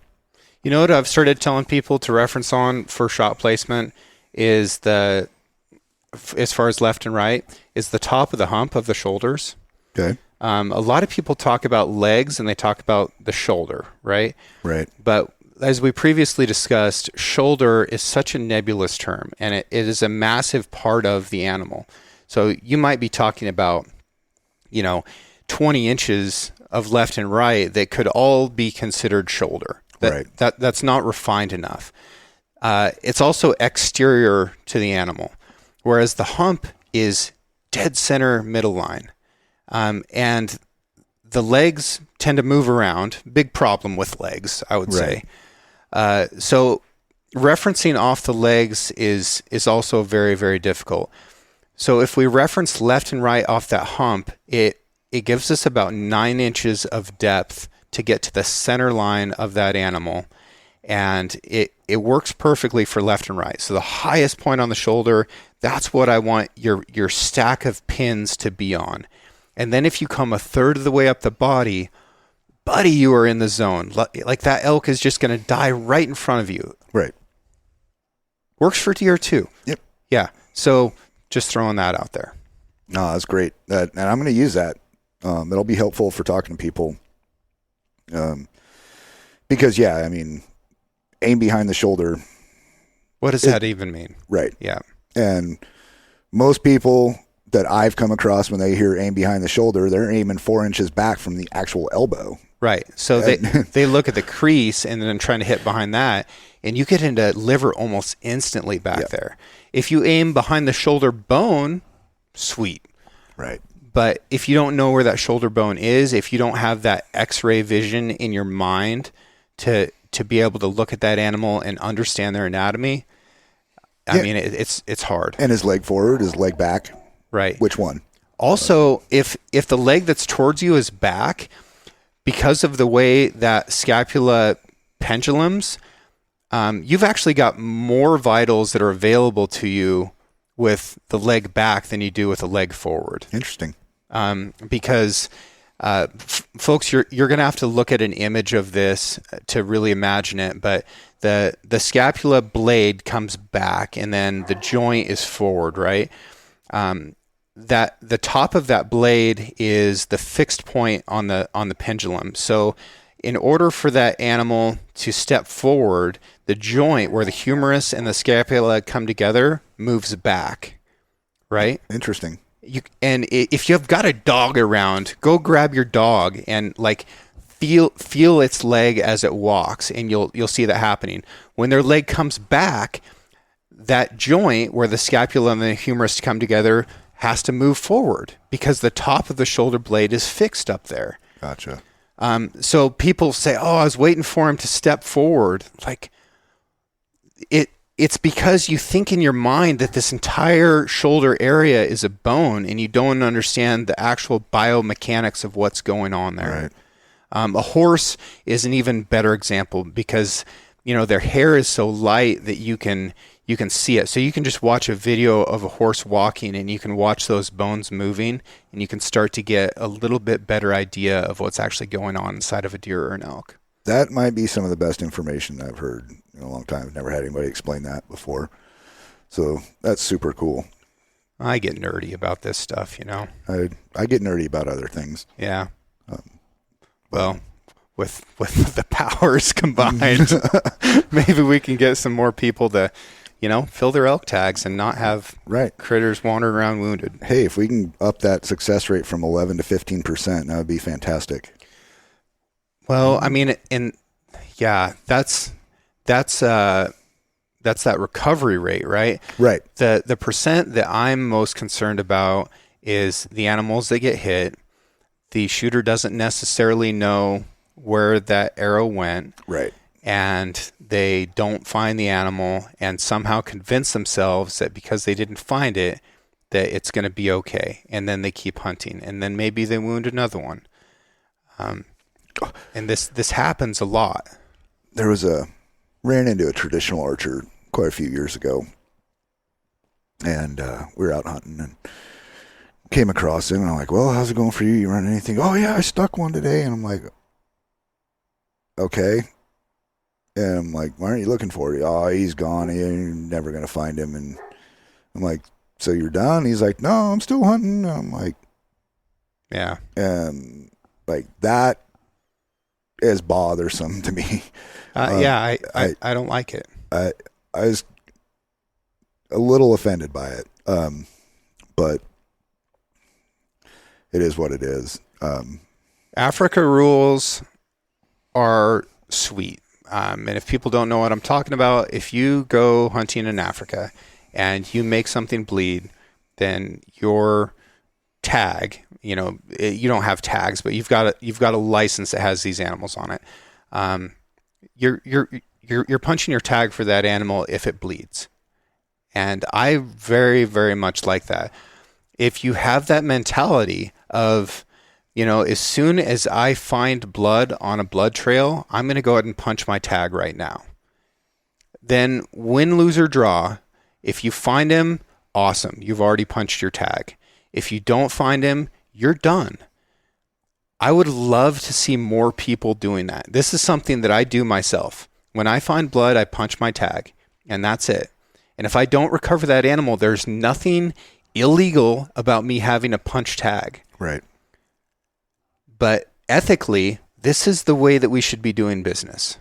you know what I've started telling people to reference on for shot placement is as far as left and right, is the top of the hump of the shoulders. Okay. A lot of people talk about legs and they talk about the shoulder, right? Right. But as we previously discussed, shoulder is such a nebulous term, and it is a massive part of the animal. So you might be talking about, 20 inches of left and right that could all be considered shoulder. That's not refined enough. It's also exterior to the animal, whereas the hump is dead center middle line. And the legs tend to move around. Big problem with legs, I would say. So referencing off the legs is also very, very difficult. So if we reference left and right off that hump, it gives us about 9 inches of depth to get to the center line of that animal. And it works perfectly for left and right. So the highest point on the shoulder, that's what I want your stack of pins to be on. And then if you come a third of the way up the body, buddy, you are in the zone. Like that elk is just going to die right in front of you. Right. Works for deer too. Yep. Yeah. So just throwing that out there. No, that's great. And I'm going to use that. It'll be helpful for talking to people. Because, yeah, I mean, aim behind the shoulder. What does that even mean? Right. Yeah. And most people that I've come across, when they hear aim behind the shoulder, they're aiming 4 inches back from the actual elbow. Right. So they look at the crease and then trying to hit behind that, and you get into liver almost instantly back there. If you aim behind the shoulder bone, sweet. Right. But if you don't know where that shoulder bone is, if you don't have that X-ray vision in your mind to be able to look at that animal and understand their anatomy, I mean, it's hard. And his leg forward, his leg back. Right. Which one? Also, if the leg that's towards you is back, because of the way that scapula pendulums, you've actually got more vitals that are available to you with the leg back than you do with the leg forward. Interesting. Because folks, you're going to have to look at an image of this to really imagine it, but the scapula blade comes back and then the joint is forward, right? that the top of that blade is the fixed point on the pendulum. So in order for that animal to step forward, the joint where the humerus and the scapula come together moves back, right? Interesting. If you've got a dog around, go grab your dog and like feel its leg as it walks, and you'll see that happening. When their leg comes back, that joint where the scapula and the humerus come together has to move forward because the top of the shoulder blade is fixed up there. Gotcha. So people say, "Oh, I was waiting for him to step forward." Like it's because you think in your mind that this entire shoulder area is a bone, and you don't understand the actual biomechanics of what's going on there. Right. A horse is an even better example because their hair is so light that you can see it. So you can just watch a video of a horse walking, and you can watch those bones moving, and you can start to get a little bit better idea of what's actually going on inside of a deer or an elk. That might be some of the best information I've heard in a long time. I've never had anybody explain that before. So that's super cool. I get nerdy about this stuff, I get nerdy about other things. Yeah. Well, with the powers combined, maybe we can get some more people to, fill their elk tags and not have critters wandering around wounded. Hey, if we can up that success rate from 11 to 15%, that would be fantastic. Well, I mean, that's that recovery rate, right? Right. The percent that I'm most concerned about is the animals that get hit. The shooter doesn't necessarily know where that arrow went. Right. And they don't find the animal and somehow convince themselves that because they didn't find it, that it's going to be okay. And then they keep hunting. And then maybe they wound another one. And this happens a lot. Ran into a traditional archer quite a few years ago. And we were out hunting and came across him. And I'm like, well, how's it going for you? You run anything? Oh, yeah, I stuck one today. And I'm like, okay. And I'm like, why aren't you looking for it? Oh, he's gone. You're never going to find him. And I'm like, so you're done? He's like, no, I'm still hunting. And I'm like, yeah. And like that is bothersome to me. I don't like it. I was a little offended by it. But it is what it is. Africa rules are sweet. And if people don't know what I'm talking about, if you go hunting in Africa and you make something bleed, then your tag, you don't have tags, but you've got a license that has these animals on it. You're punching your tag for that animal if it bleeds. And I very, very much like that. If you have that mentality of, as soon as I find blood on a blood trail, I'm going to go ahead and punch my tag right now. Then win, lose, or draw, if you find him, awesome. You've already punched your tag. If you don't find him, you're done. I would love to see more people doing that. This is something that I do myself. When I find blood, I punch my tag, and that's it. And if I don't recover that animal, there's nothing illegal about me having a punch tag. Right. But ethically, this is the way that we should be doing business.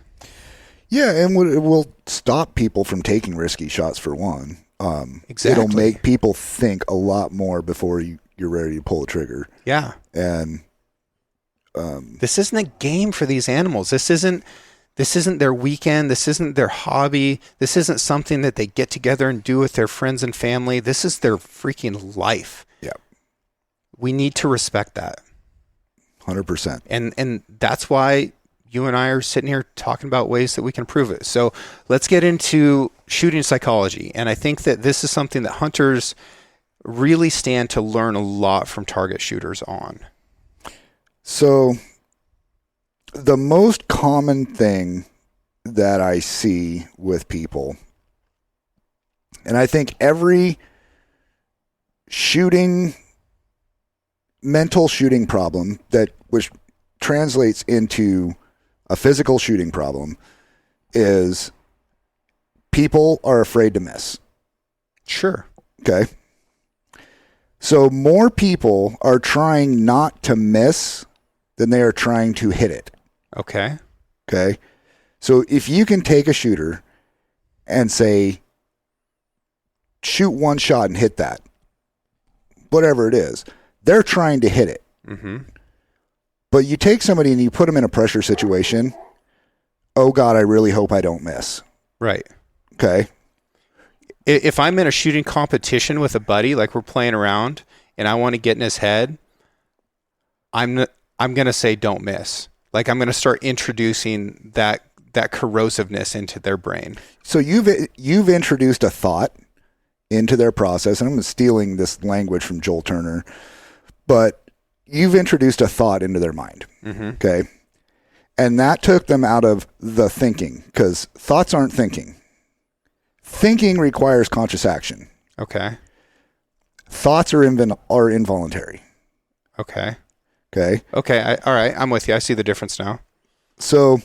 Yeah, and it will stop people from taking risky shots for one. Exactly. It'll make people think a lot more before you're ready to pull the trigger. Yeah. And this isn't a game for these animals. This isn't their weekend. This isn't their hobby. This isn't something that they get together and do with their friends and family. This is their freaking life. Yeah. We need to respect that. 100%. And that's why you and I are sitting here talking about ways that we can improve it. So let's get into shooting psychology. And I think that this is something that hunters really stand to learn a lot from target shooters on. So the most common thing that I see with people, and I think every mental shooting problem which translates into a physical shooting problem, is people are afraid to miss. Sure. Okay. So more people are trying not to miss than they are trying to hit it. Okay. Okay. So if you can take a shooter and say, shoot one shot and hit that, whatever it is, they're trying to hit it. Mm-hmm. But you take somebody and you put them in a pressure situation. Oh God, I really hope I don't miss. Right. Okay. If I'm in a shooting competition with a buddy, like we're playing around, and I want to get in his head, I'm going to say don't miss. Like I'm going to start introducing that corrosiveness into their brain. So you've introduced a thought into their process, and I'm stealing this language from Joel Turner, but you've introduced a thought into their mind. Mm-hmm. Okay. And that took them out of the thinking, because thoughts aren't thinking. Thinking requires conscious action. Okay. Thoughts are involuntary. Okay. Okay. Okay. All right. I'm with you. I see the difference now. So,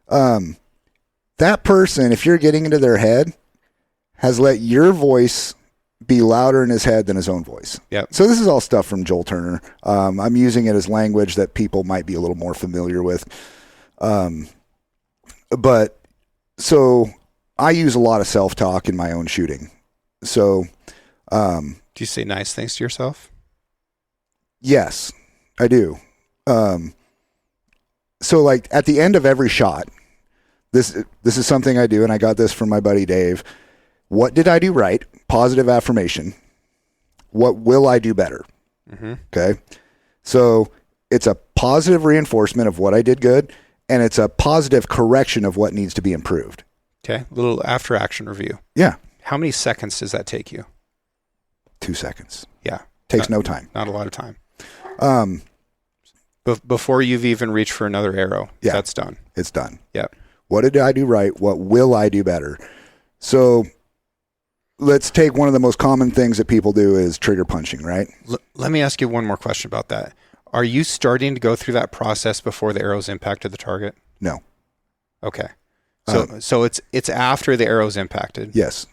that person, if you're getting into their head, has let your voice be louder in his head than his own voice. Yep. So this is all stuff from Joel Turner. I'm using it as language that people might be a little more familiar with. But so I use a lot of self-talk in my own shooting. So, do you say nice things to yourself? yes, I do. So like at the end of every shot, this is something I do, and I got this from my buddy Dave. What did I do right? Positive affirmation. What will I do better? Mm-hmm. Okay. So it's a positive reinforcement of what I did good, and it's a positive correction of what needs to be improved. Okay. Little after action review. Yeah. How many seconds does that take you? 2 seconds. Yeah. Takes no time. Not a lot of time. Um, Before you've even reached for another arrow, yeah, that's done. It's done. Yep. What did I do right? What will I do better? So let's take one of the most common things that people do is trigger punching, right? Let me ask you one more question about that. Are you starting to go through that process before the arrows impacted the target? No. Okay. So it's after the arrow's impacted. Yes.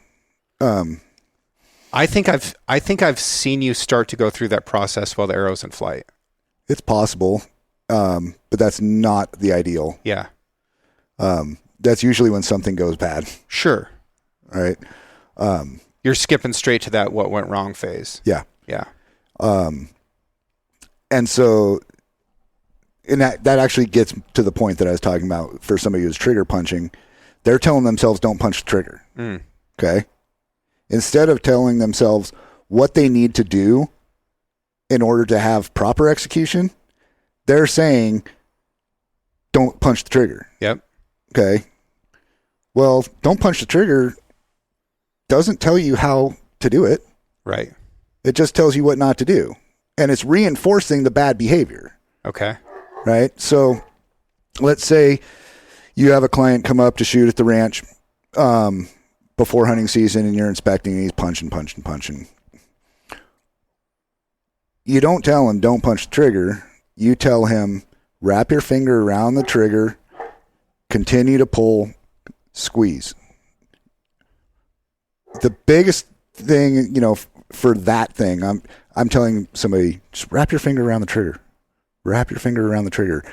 I think I've seen you start to go through that process while the arrow's in flight. It's possible, but that's not the ideal. Yeah. That's usually when something goes bad. Sure. All right. You're skipping straight to that what went wrong phase. Yeah. Yeah. And so, and that actually gets to the point that I was talking about for somebody who's trigger punching. They're telling themselves, don't punch the trigger. Mm. Okay. Instead of telling themselves what they need to do in order to have proper execution, they're saying, don't punch the trigger. Yep. Okay. Well, don't punch the trigger doesn't tell you how to do it. Right. It just tells you what not to do. And it's reinforcing the bad behavior. Okay. Right? So let's say you have a client come up to shoot at the ranch before hunting season, and you're inspecting, and he's punching. You don't tell him, don't punch the trigger. You tell him, wrap your finger around the trigger, continue to pull, squeeze. The biggest thing, for that thing, I'm telling somebody, just wrap your finger around the trigger. Wrap your finger around the trigger.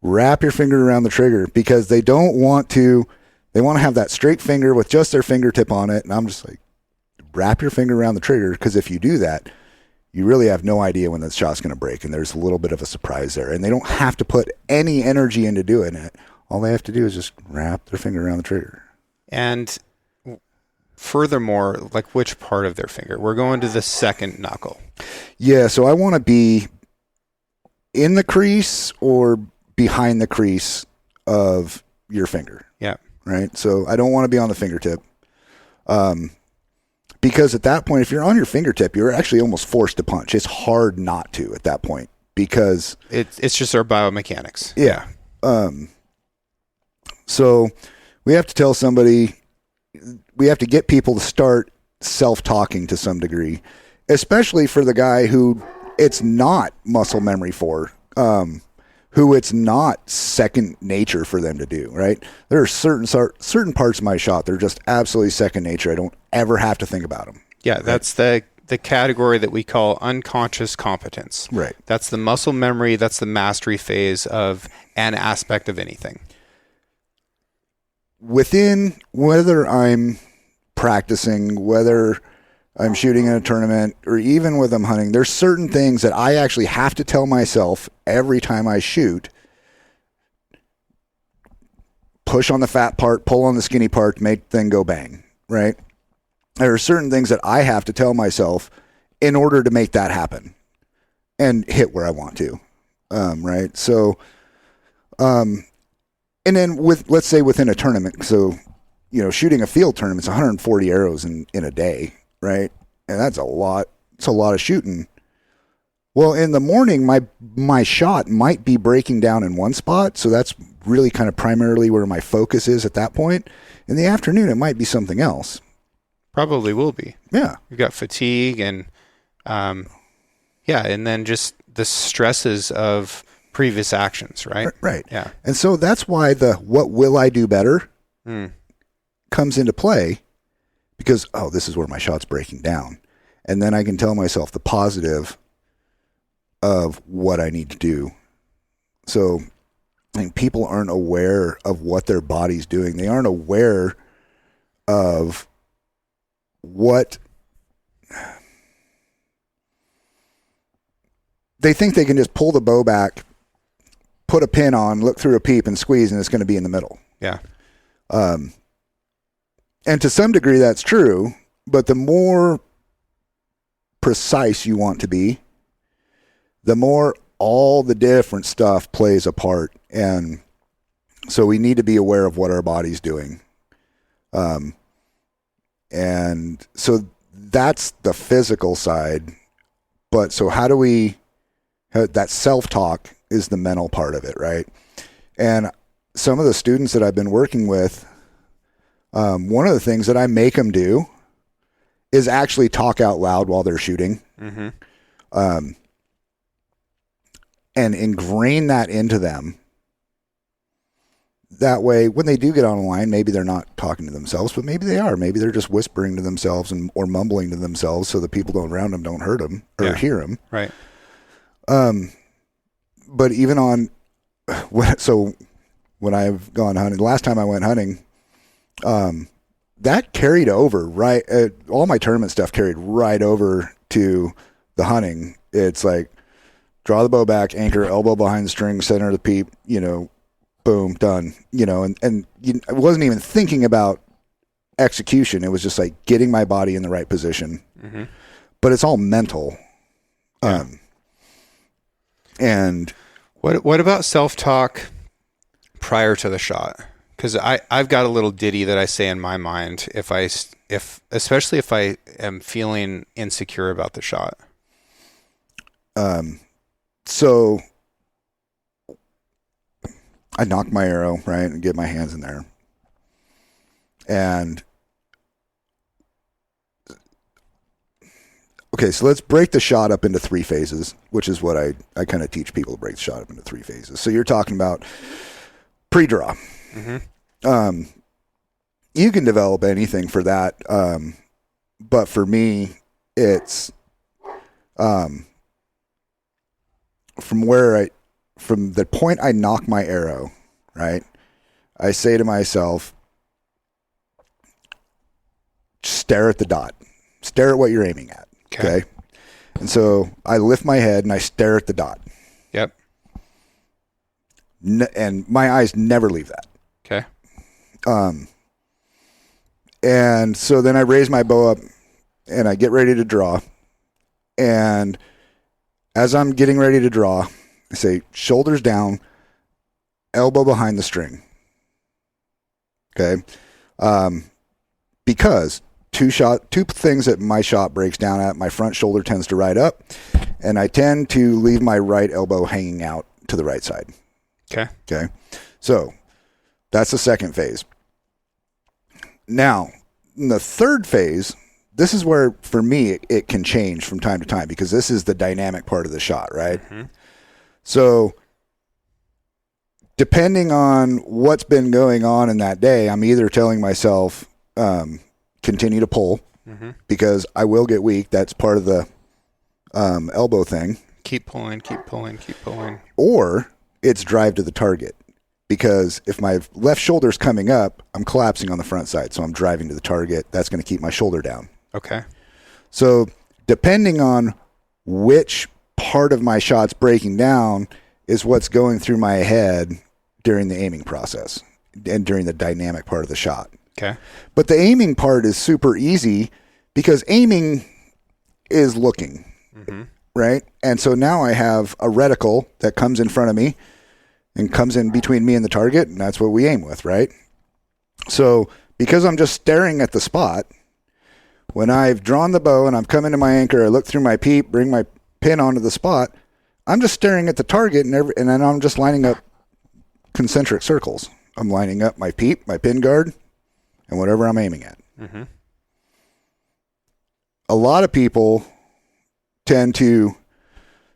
Wrap your finger around the trigger, because they want to have that straight finger with just their fingertip on it. And I'm just like, wrap your finger around the trigger, because if you do that, you really have no idea when that shot's going to break. And there's a little bit of a surprise there. And they don't have to put any energy into doing it. All they have to do is just wrap their finger around the trigger. And furthermore, like which part of their finger? We're going to the second knuckle. Yeah, so I want to be in the crease or behind the crease of your finger. Yeah. Right? So I don't want to be on the fingertip. Because at that point, if you're on your fingertip, you're actually almost forced to punch. It's hard not to at that point, because it's just our biomechanics. Yeah. So we have to tell somebody, we have to get people to start self-talking to some degree, especially for the guy who it's not muscle memory for, who it's not second nature for them to do, right? There are certain parts of my shot that are just absolutely second nature. I don't ever have to think about them. Yeah, that's the the category that we call unconscious competence. Right. That's the muscle memory. That's the mastery phase of an aspect of anything. Within, whether I'm practicing, whether I'm shooting in a tournament, or even when I'm hunting, there's certain things that I actually have to tell myself every time I shoot. Push on the fat part, pull on the skinny part, make thing go bang, right? There are certain things that I have to tell myself in order to make that happen and hit where I want to, right? So, and then let's say within a tournament, so, shooting a field tournament, it's 140 arrows in a day, right? And that's a lot. It's a lot of shooting. Well, in the morning, my shot might be breaking down in one spot, so that's really kind of primarily where my focus is at that point. In the afternoon, it might be something else. Probably will be. Yeah. You've got fatigue and, and then just the stresses of previous actions, right? Right. Yeah. And so that's why the what will I do better comes into play, because, this is where my shot's breaking down. And then I can tell myself the positive of what I need to do. So I think people aren't aware of what their body's doing. They aren't aware of what they think. They can just pull the bow back, put a pin on, look through a peep and squeeze, and it's going to be in the middle. Yeah. And to some degree that's true, but the more precise you want to be, the more all the different stuff plays a part. And so we need to be aware of what our body's doing. And so that's the physical side. But so how do we, that self-talk is the mental part of it, right? And some of the students that I've been working with, one of the things that I make them do is actually talk out loud while they're shooting. Mm-hmm. And ingrain that into them. That way, when they do get on the line, maybe they're not talking to themselves, but maybe they are. Maybe they're just whispering to themselves or mumbling to themselves so the people around them don't hurt them or hear them. Right. But even on, so when I've gone hunting, the last time I went hunting, that carried over, right? All my tournament stuff carried right over to the hunting. It's like, draw the bow back, anchor, elbow behind the string, center of the peep, boom, done, and I wasn't even thinking about execution. It was just like getting my body in the right position, but it's all mental. Yeah. And what about self-talk prior to the shot? Because I've got a little ditty that I say in my mind especially if I am feeling insecure about the shot. So I knock my arrow, right, and get my hands in there. And okay, so let's break the shot up into 3 phases, which is what I kind of teach people to break the shot up into 3 phases. So you're talking about pre-draw. Mm-hmm. You can develop anything for that. But for me, it's from the point I knock my arrow, right? I say to myself, stare at the dot. Stare at what you're aiming at. Okay. And so I lift my head and I stare at the dot. Yep. And my eyes never leave that. Okay. And so then I raise my bow up and I get ready to draw. And as I'm getting ready to draw, I say shoulders down, elbow behind the string. Okay. Because two things that my shot breaks down at, my front shoulder tends to ride up, and I tend to leave my right elbow hanging out to the right side. Okay. Okay. So that's the second phase. Now, in the third phase, this is where, for me, it can change from time to time because this is the dynamic part of the shot, right? Mm-hmm. So depending on what's been going on in that day, I'm either telling myself, continue to pull, because I will get weak. That's part of the elbow thing. Keep pulling, keep pulling, keep pulling. Or it's drive to the target, because if my left shoulder's coming up, I'm collapsing on the front side. So I'm driving to the target. That's going to keep my shoulder down. Okay. So depending on which part of my shot's breaking down is what's going through my head during the aiming process and during the dynamic part of the shot. Okay. But the aiming part is super easy because aiming is looking, right? And so now I have a reticle that comes in front of me and comes in between me and the target, and that's what we aim with, right? So because I'm just staring at the spot, when I've drawn the bow and I'm coming to my anchor, I look through my peep, bring my pin onto the spot, I'm just staring at the target, and then I'm just lining up concentric circles. I'm lining up my peep, my pin guard, and whatever I'm aiming at. A lot of people tend to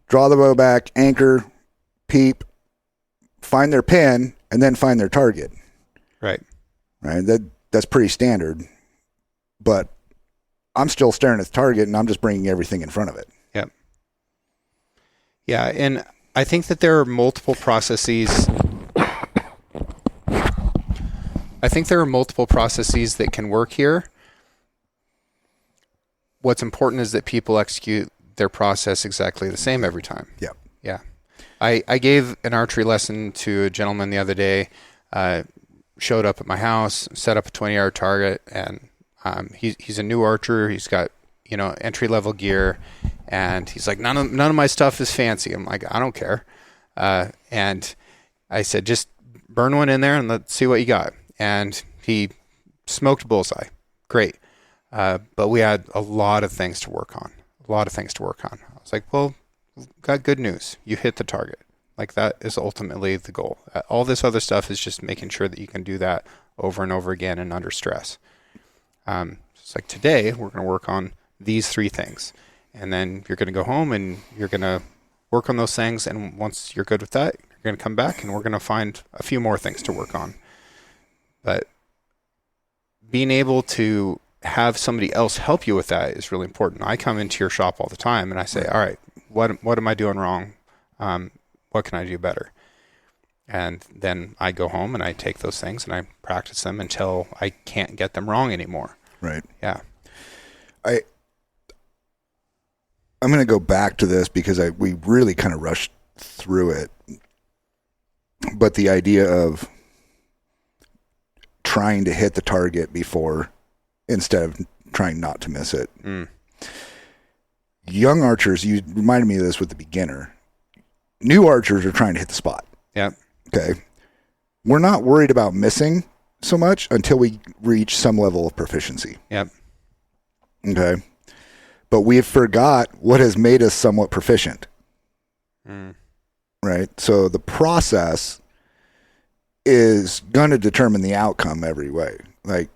draw the bow back, anchor, peep, find their pin, and then find their target. Right. Right. That's pretty standard. But I'm still staring at the target, and I'm just bringing everything in front of it. Yep. Yeah, and I think that there are multiple processes. That can work here. What's important is that people execute their process exactly the same every time. Yeah. Yeah. I gave an archery lesson to a gentleman the other day, showed up at my house, set up a 20-yard target, and he's a new archer. He's got, entry-level gear, and he's like, none of my stuff is fancy. I'm like, I don't care. And I said, just burn one in there and let's see what you got. And he smoked bullseye. Great. But we had a lot of things to work on. I was like, well, we've got good news. You hit the target. Like, that is ultimately the goal. All this other stuff is just making sure that you can do that over and over again and under stress. It's like, today we're going to work on these 3 things. And then you're going to go home and you're going to work on those things. And once you're good with that, you're going to come back and we're going to find a few more things to work on. But being able to have somebody else help you with that is really important. I come into your shop all the time and I say, all right, what am I doing wrong? What can I do better? And then I go home and I take those things and I practice them until I can't get them wrong anymore. Right. Yeah. I'm going to go back to this because we really kind of rushed through it. But the idea of trying to hit the target before, instead of trying not to miss it. Young archers, you reminded me of this with the beginner. New archers are trying to hit the spot. Yeah. Okay. We're not worried about missing so much until we reach some level of proficiency. Yep. Okay. But we forgot what has made us somewhat proficient. Right. So the process is going to determine the outcome every way. Like,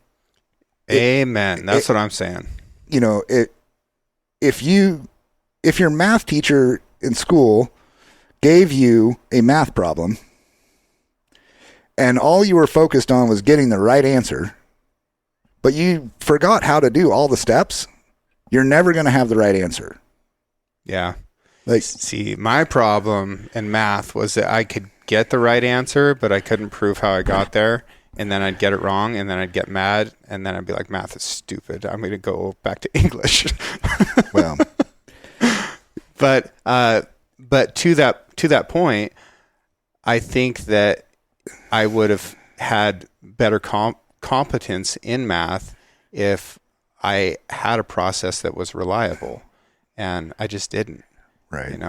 amen. That's what I'm saying. If your math teacher in school gave you a math problem and all you were focused on was getting the right answer, but you forgot how to do all the steps, you're never going to have the right answer. Yeah. Like, see, my problem in math was that I could get the right answer, but I couldn't prove how I got there. And then I'd get it wrong, and then I'd get mad, and then I'd be like, math is stupid. I'm going to go back to English. well, but to that point, I think that I would have had better competence in math if I had a process that was reliable, and I just didn't. Right.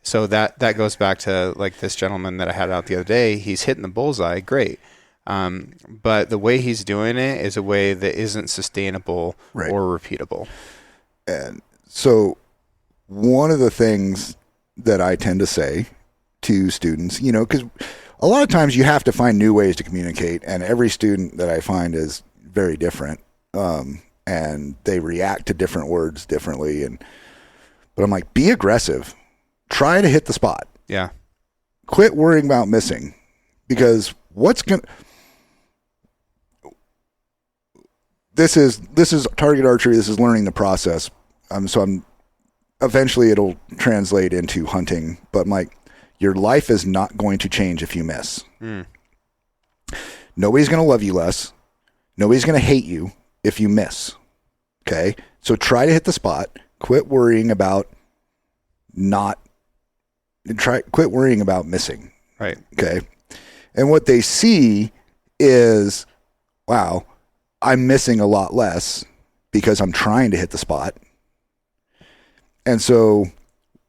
So that goes back to, like, this gentleman that I had out the other day. He's hitting the bullseye, great. But the way he's doing it is a way that isn't sustainable or repeatable. And so one of the things that I tend to say to students, because a lot of times you have to find new ways to communicate, and every student that I find is very different. And they react to different words differently. But I'm like, be aggressive. Try to hit the spot. Yeah. Quit worrying about missing, because this is target archery. This is learning the process. Eventually it'll translate into hunting, but I'm like, your life is not going to change if you miss. Nobody's going to love you less. Nobody's going to hate you if you miss. Okay. So try to hit the spot. Quit worrying about missing. Right. Okay. And what they see is, wow, I'm missing a lot less because I'm trying to hit the spot. And so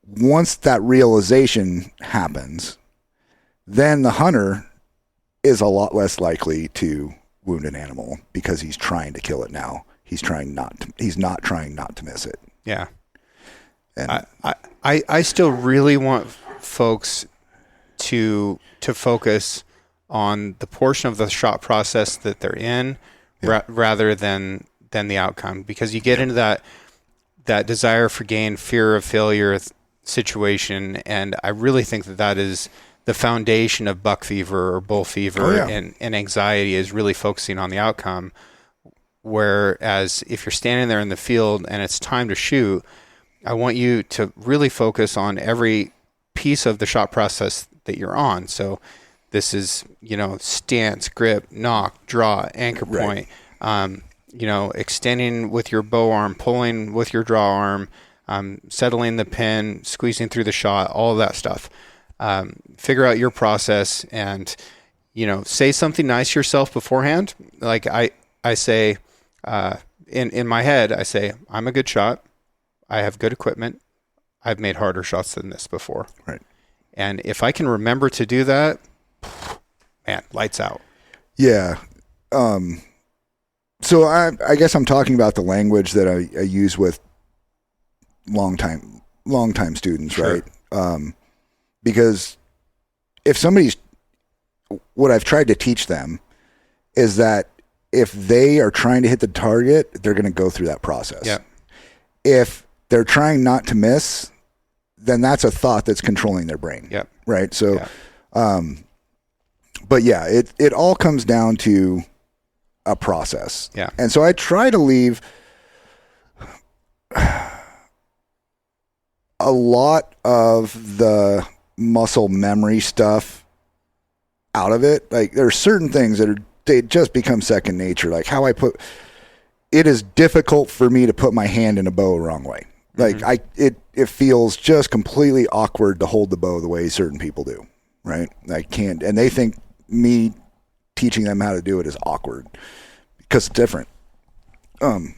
once that realization happens, then the hunter is a lot less likely to wound an animal because he's trying to kill it now. He's not trying not to miss it. Yeah. And I still really want folks to focus on the portion of the shot process that they're in, rather than the outcome, because you get into that desire for gain, fear of failure situation, and I really think that is the foundation of buck fever or bull fever. And anxiety is really focusing on the outcome. Whereas if you're standing there in the field and it's time to shoot, I want you to really focus on every piece of the shot process that you're on. So this is, stance, grip, knock, draw, anchor point, extending with your bow arm, pulling with your draw arm, settling the pin, squeezing through the shot, all of that stuff. Figure out your process and, say something nice to yourself beforehand. Like I say, in my head, I say, I'm a good shot. I have good equipment. I've made harder shots than this before. Right. And if I can remember to do that, man, lights out. Yeah. So I guess I'm talking about the language that I use with long-time students, Sure. right? Because if what I've tried to teach them is that if they are trying to hit the target, they're going to go through that process. Yeah. If they're trying not to miss, then that's a thought that's controlling their brain. Yeah. Right. So, but yeah, it all comes down to a process. Yeah. And so I try to leave a lot of the muscle memory stuff out of it. Like there are certain things that they just become second nature. Like how it is difficult for me to put my hand in a bow the wrong way. Like it feels just completely awkward to hold the bow the way certain people do. Right. I can't, and they think me teaching them how to do it is awkward because it's different. Can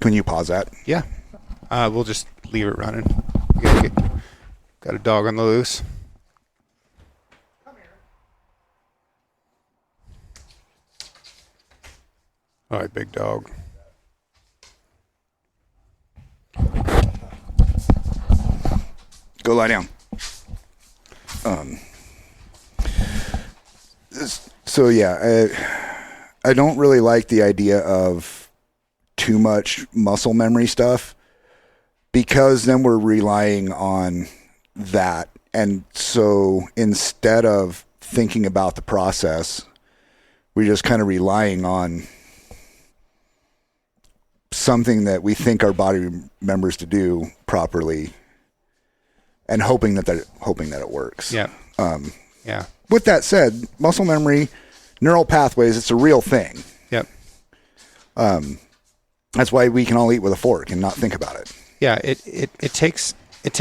you pause that? Yeah. We'll just leave it running. Got a dog on the loose. Come here. All right, big dog. Go lie down. So yeah, I don't really like the idea of too much muscle memory stuff because then we're relying on that. And so instead of thinking about the process, we're just kind of relying on something that we think our body remembers to do properly and hoping that it works. Yeah. Yeah. With that said, muscle memory, neural pathways, it's a real thing. Yep. That's why we can all eat with a fork and not think about it. Yeah. It takes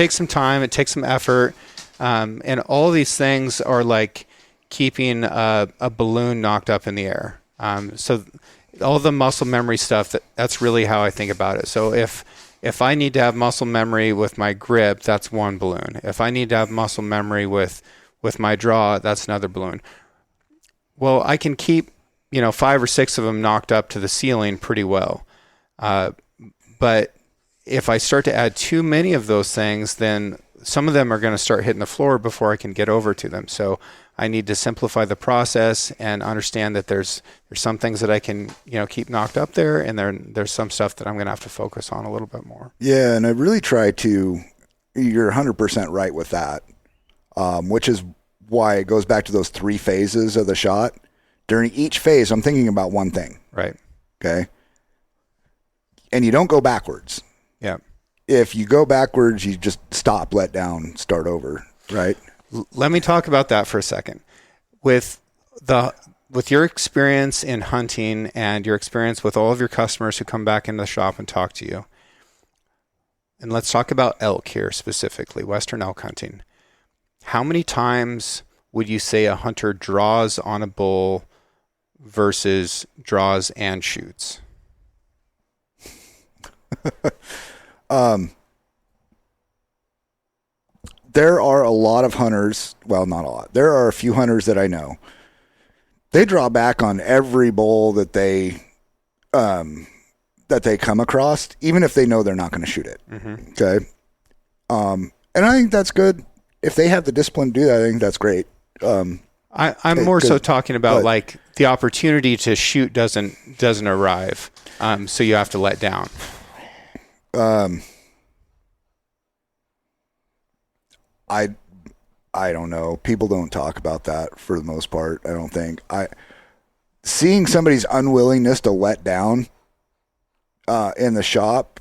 some time. It takes some effort. And all these things are like keeping a balloon knocked up in the air. So all the muscle memory stuff, that's really how I think about it. So if I need to have muscle memory with my grip, that's one balloon. If I need to have muscle memory with my draw, that's another balloon. Well, I can keep, 5 or 6 of them knocked up to the ceiling pretty well. But if I start to add too many of those things, then some of them are going to start hitting the floor before I can get over to them. So I need to simplify the process and understand that there's some things that I can, keep knocked up there, and there's some stuff that I'm going to have to focus on a little bit more. Yeah, and I really try to. You're 100% right with that, which is why it goes back to those 3 phases of the shot. During each phase, I'm thinking about one thing. Right. Okay. And you don't go backwards. Yeah. If you go backwards, you just stop, let down, start over, right? Let me talk about that for a second. With your experience in hunting and your experience with all of your customers who come back into the shop and talk to you, and let's talk about elk here specifically, Western elk hunting. How many times would you say a hunter draws on a bull versus draws and shoots? There are a lot of hunters, well, not a lot. There are a few hunters that I know. They draw back on every bull that they come across, even if they know they're not going to shoot it. Mm-hmm. Okay. And I think that's good. If they have the discipline to do that, I think that's great. I'm more so talking about like the opportunity to shoot doesn't arrive. So you have to let down. I don't know. People don't talk about that for the most part. I don't think. Seeing somebody's unwillingness to let down in the shop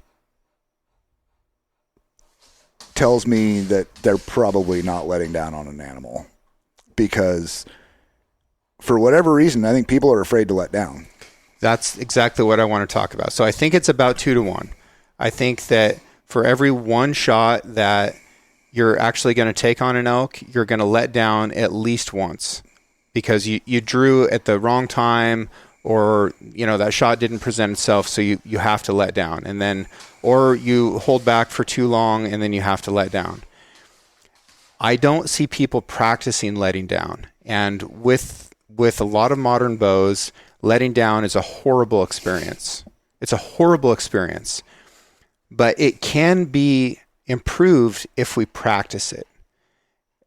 tells me that they're probably not letting down on an animal, because for whatever reason, I think people are afraid to let down. That's exactly what I want to talk about. So I think it's about 2-1. I think that for every one shot that you're actually going to take on an elk, you're going to let down at least once, because you drew at the wrong time, or that shot didn't present itself, so you have to let down, and then or you hold back for too long and then you have to let down. I don't see people practicing letting down, and with a lot of modern bows, letting down is a horrible experience. It's a horrible experience, but it can be improved if we practice it.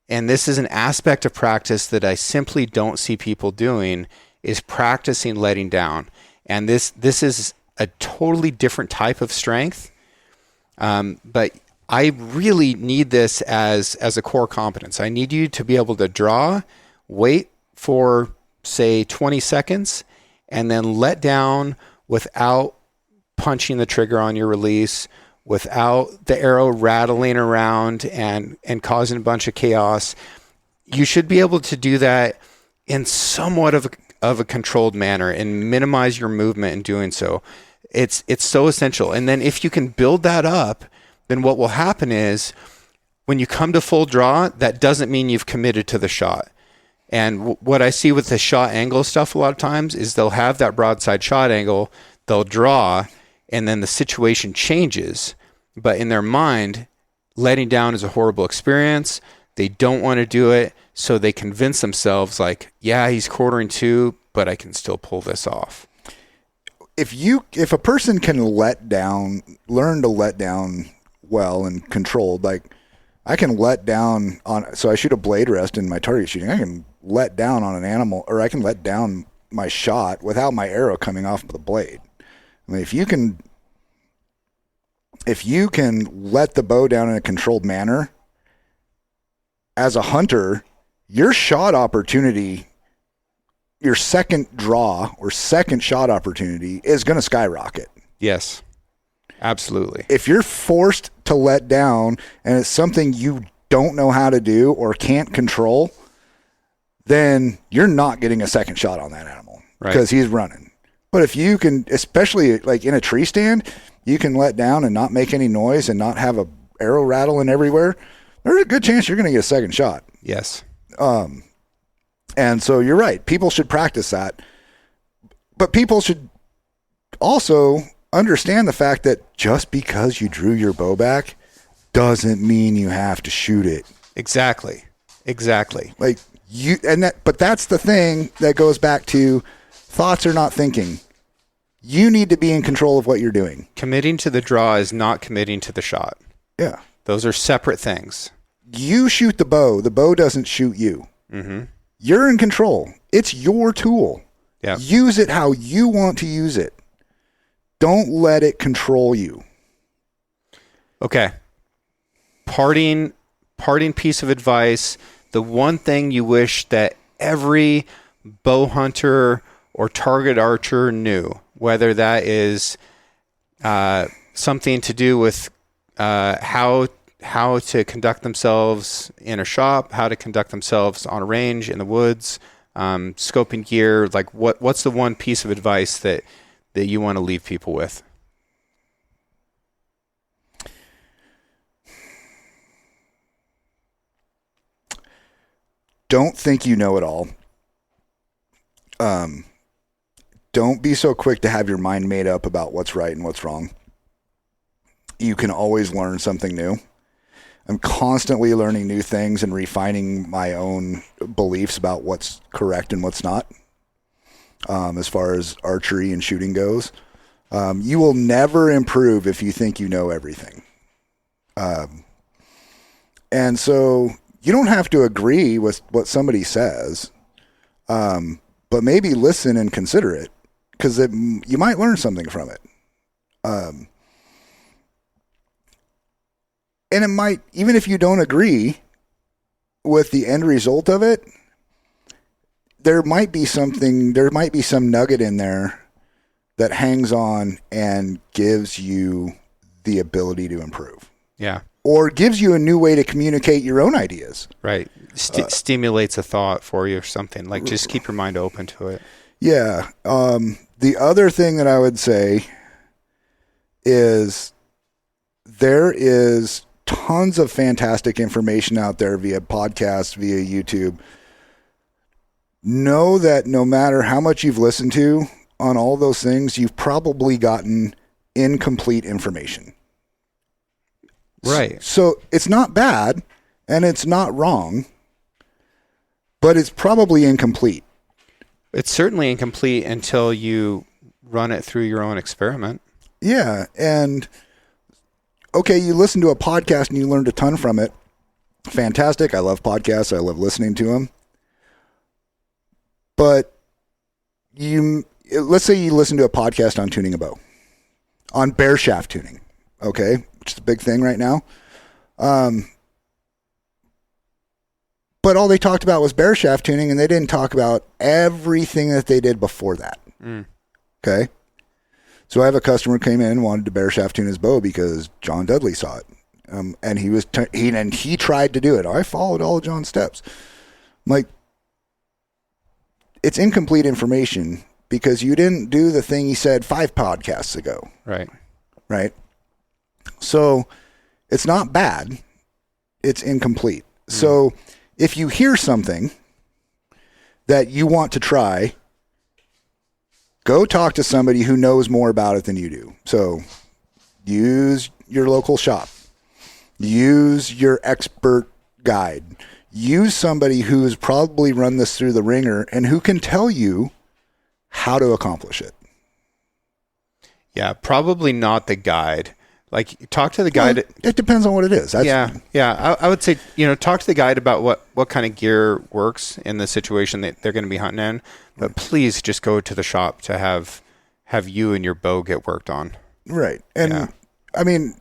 And this is an aspect of practice that I simply don't see people doing, is practicing letting down. And this is a totally different type of strength. But I really need this as a core competence. I need you to be able to draw, wait for, say, 20 seconds, and then let down without punching the trigger on your release, without the arrow rattling around and causing a bunch of chaos. You should be able to do that in somewhat of a controlled manner and minimize your movement in doing so. It's so essential. And then if you can build that up, then what will happen is when you come to full draw, that doesn't mean you've committed to the shot. And what I see with the shot angle stuff a lot of times is they'll have that broadside shot angle, they'll draw, and then the situation changes. But in their mind, letting down is a horrible experience. They don't want to do it, so they convince themselves like, yeah, he's quartering two, but I can still pull this off. If a person can learn to let down well and controlled, like I can let down so I shoot a blade rest in my target shooting. I can let down on an animal, or I can let down my shot without my arrow coming off the blade. I mean, if you can let the bow down in a controlled manner, as a hunter, your shot opportunity, your second draw or second shot opportunity is going to skyrocket. Yes, absolutely. If you're forced to let down and it's something you don't know how to do or can't control, then you're not getting a second shot on that animal, right? Because he's running. But if you can, especially like in a tree stand, you can let down and not make any noise and not have a arrow rattling everywhere, there's a good chance you're going to get a second shot. Yes. And so you're right. People should practice that. But people should also understand the fact that just because you drew your bow back doesn't mean you have to shoot it. Exactly. Like but that's the thing that goes back to thoughts are not thinking. You need to be in control of what you're doing. Committing to the draw is not committing to the shot. Yeah. Those are separate things. You shoot the bow doesn't shoot you. Mm-hmm. You're in control. It's your tool. Yeah. Use it how you want to use it. Don't let it control you. Okay. Parting piece of advice. The one thing you wish that every bow hunter or target archer knew whether that is something to do with how to conduct themselves in a shop, how to conduct themselves on a range, in the woods, scoping gear. Like what's the one piece of advice that you want to leave people with? Don't think you know it all. Don't be so quick to have your mind made up about what's right and what's wrong. You can always learn something new. I'm constantly learning new things and refining my own beliefs about what's correct and what's not. As far as archery and shooting goes, you will never improve if you think you know everything. And so you don't have to agree with what somebody says, but maybe listen and consider it, because you might learn something from it. And it might, even if you don't agree with the end result of it, there might be some nugget in there that hangs on and gives you the ability to improve. Yeah. Or gives you a new way to communicate your own ideas. Right. Stimulates a thought for you or something. Like, just keep your mind open to it. Yeah. The other thing that I would say is there is tons of fantastic information out there via podcasts, via YouTube. Know that no matter how much you've listened to on all those things, you've probably gotten incomplete information. Right. So it's not bad and it's not wrong, but it's probably incomplete. It's certainly incomplete until you run it through your own experiment. Yeah. And okay, you listen to a podcast and you learned a ton from it. Fantastic. I love podcasts. I love listening to them. But let's say you listen to a podcast on tuning a bow, on bear shaft tuning, okay, which is a big thing right now. But all they talked about was bear shaft tuning, and they didn't talk about everything that they did before that. Okay. So I have a customer who came in and wanted to bear shaft tune his bow because John Dudley saw it. And he tried to do it. I followed all of John's steps. I'm like, it's incomplete information because you didn't do the thing he said 5 podcasts ago. Right. Right. So it's not bad. It's incomplete. So if you hear something that you want to try, go talk to somebody who knows more about it than you do. So use your local shop. Use your expert guide. Use somebody who's probably run this through the ringer and who can tell you how to accomplish it. Yeah, probably not the guide. Like, talk to the guide. Well, it depends on what it is. Yeah. I would say, talk to the guide about what kind of gear works in the situation that they're going to be hunting in. But please just go to the shop to have you and your bow get worked on. Right. And I mean,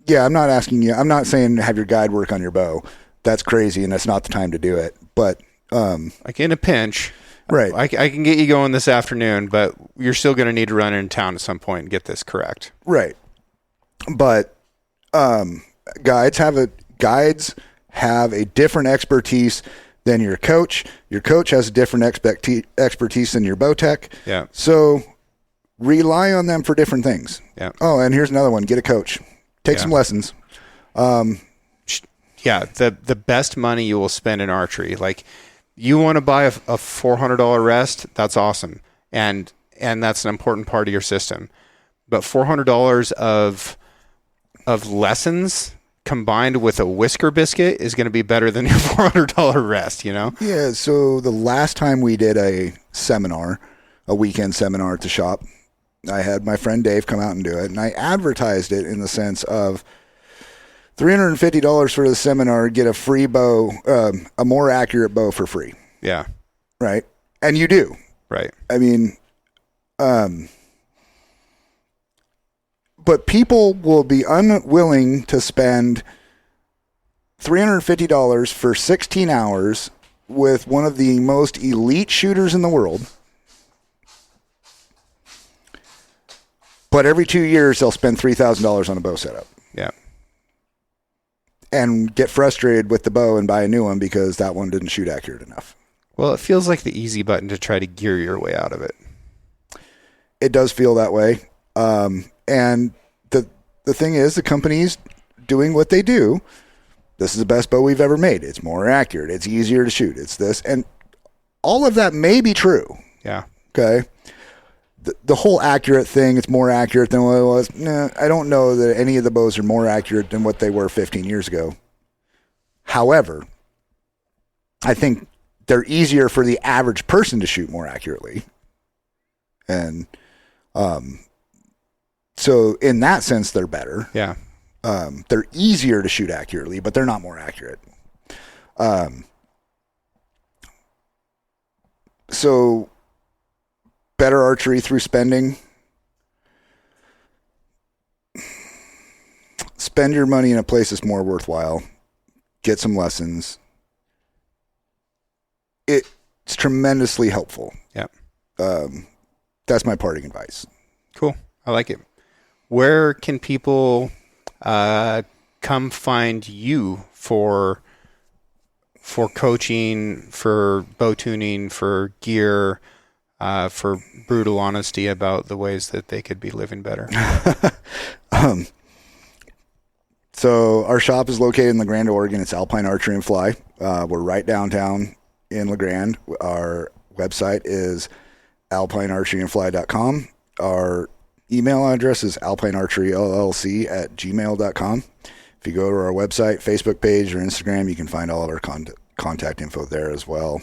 yeah, I'm not asking you. I'm not saying have your guide work on your bow. That's crazy, and that's not the time to do it. But like in a pinch, right? I can get you going this afternoon, but you're still going to need to run in town at some point and get this correct. Right. But guides have a different expertise than your coach. Your coach has a different expertise than your bow tech. Yeah. So rely on them for different things. Yeah. Oh, and here's another one. Get a coach. Take some lessons. Yeah, the best money you will spend in archery. Like, you want to buy a $400 rest, that's awesome. And that's an important part of your system. But $400 of lessons combined with a whisker biscuit is going to be better than your $400 rest, Yeah, so the last time we did a weekend seminar at the shop, I had my friend Dave come out and do it, and I advertised it in the sense of $350 for the seminar, get a free bow, a more accurate bow for free. Yeah. Right? And you do. Right. I mean, but people will be unwilling to spend $350 for 16 hours with one of the most elite shooters in the world But every 2 years, they'll spend $3,000 on a bow setup. Yeah. And get frustrated with the bow and buy a new one because that one didn't shoot accurate enough. Well, it feels like the easy button to try to gear your way out of it. It does feel that way. And the thing is, the company's doing what they do. This is the best bow we've ever made. It's more accurate. It's easier to shoot. It's this. And all of that may be true. Yeah. Okay. The whole accurate thing, it's more accurate than what it was. Nah, I don't know that any of the bows are more accurate than what they were 15 years ago. However, I think they're easier for the average person to shoot more accurately. And so in that sense, they're better. Yeah. They're easier to shoot accurately, but they're not more accurate. So better archery through spending. Spend your money in a place that's more worthwhile. Get some lessons. It's tremendously helpful. Yeah. That's my parting advice. Cool. I like it. Where can people come find you for coaching, for bow tuning, for gear, for brutal honesty about the ways that they could be living better? So our shop is located in LeGrand, Oregon. It's Alpine Archery and Fly. We're right downtown in LeGrand. Our website is alpinearcheryandfly.com. Our email address is alpinearcheryllc@gmail.com. If you go to our website, Facebook page, or Instagram, you can find all of our contact info there as well.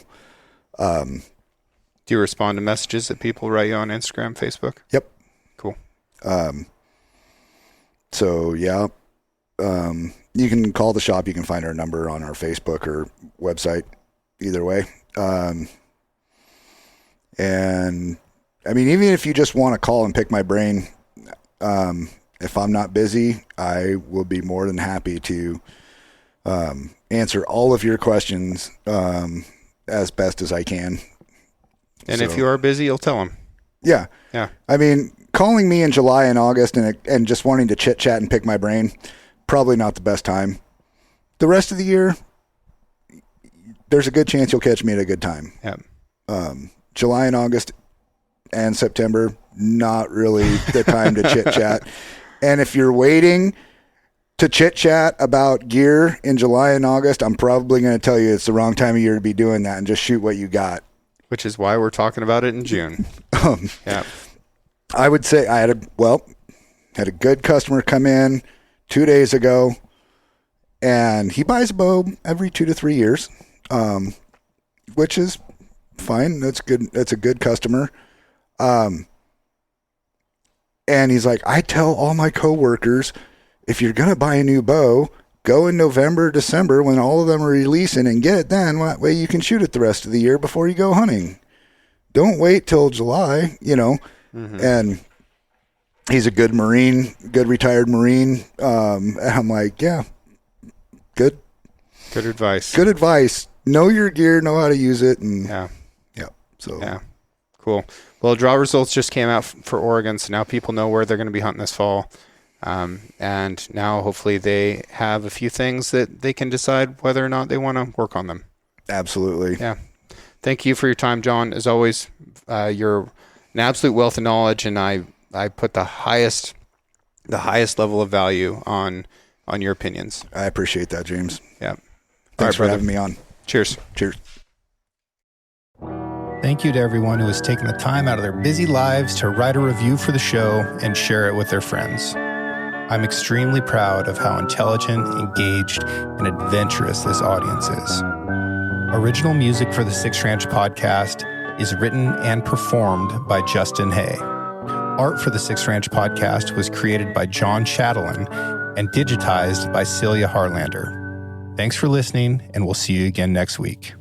Do you respond to messages that people write you on Instagram, Facebook? Yep. Cool. So, yeah. You can call the shop. You can find our number on our Facebook or website, either way. And I mean, even if you just want to call and pick my brain, if I'm not busy, I will be more than happy to answer all of your questions as best as I can. And if you are busy, you'll tell them. Yeah. Yeah. I mean, calling me in July and August and just wanting to chit chat and pick my brain, probably not the best time. The rest of the year, there's a good chance you'll catch me at a good time. Yeah. July and August and September, not really the time to chit chat. And if you're waiting to chit chat about gear in July and August, I'm probably going to tell you it's the wrong time of year to be doing that and just shoot what you got. Which is why we're talking about it in June. Yeah. I would say I had a good customer come in 2 days ago, and he buys a bow every 2 to 3 years, which is fine. That's good. That's a good customer. And he's like, I tell all my coworkers, if you're going to buy a new bow, go in November, December when all of them are releasing and get it then. That way you can shoot it the rest of the year before you go hunting. Don't wait till July, Mm-hmm. And he's a good Marine, good retired Marine. And I'm like, yeah, good advice. Good advice. Know your gear, know how to use it. And yeah. So yeah, cool. Well, draw results just came out for Oregon, so now people know where they're going to be hunting this fall. And now hopefully they have a few things that they can decide whether or not they want to work on them. Absolutely. Yeah. Thank you for your time, John. As always, you're an absolute wealth of knowledge, and I put the highest level of value on your opinions. I appreciate that, James. Yeah. Thanks for having me on. Cheers. Cheers. Thank you to everyone who has taken the time out of their busy lives to write a review for the show and share it with their friends. I'm extremely proud of how intelligent, engaged, and adventurous this audience is. Original music for the Six Ranch podcast is written and performed by Justin Hay. Art for the Six Ranch podcast was created by John Chatelain and digitized by Celia Harlander. Thanks for listening, and we'll see you again next week.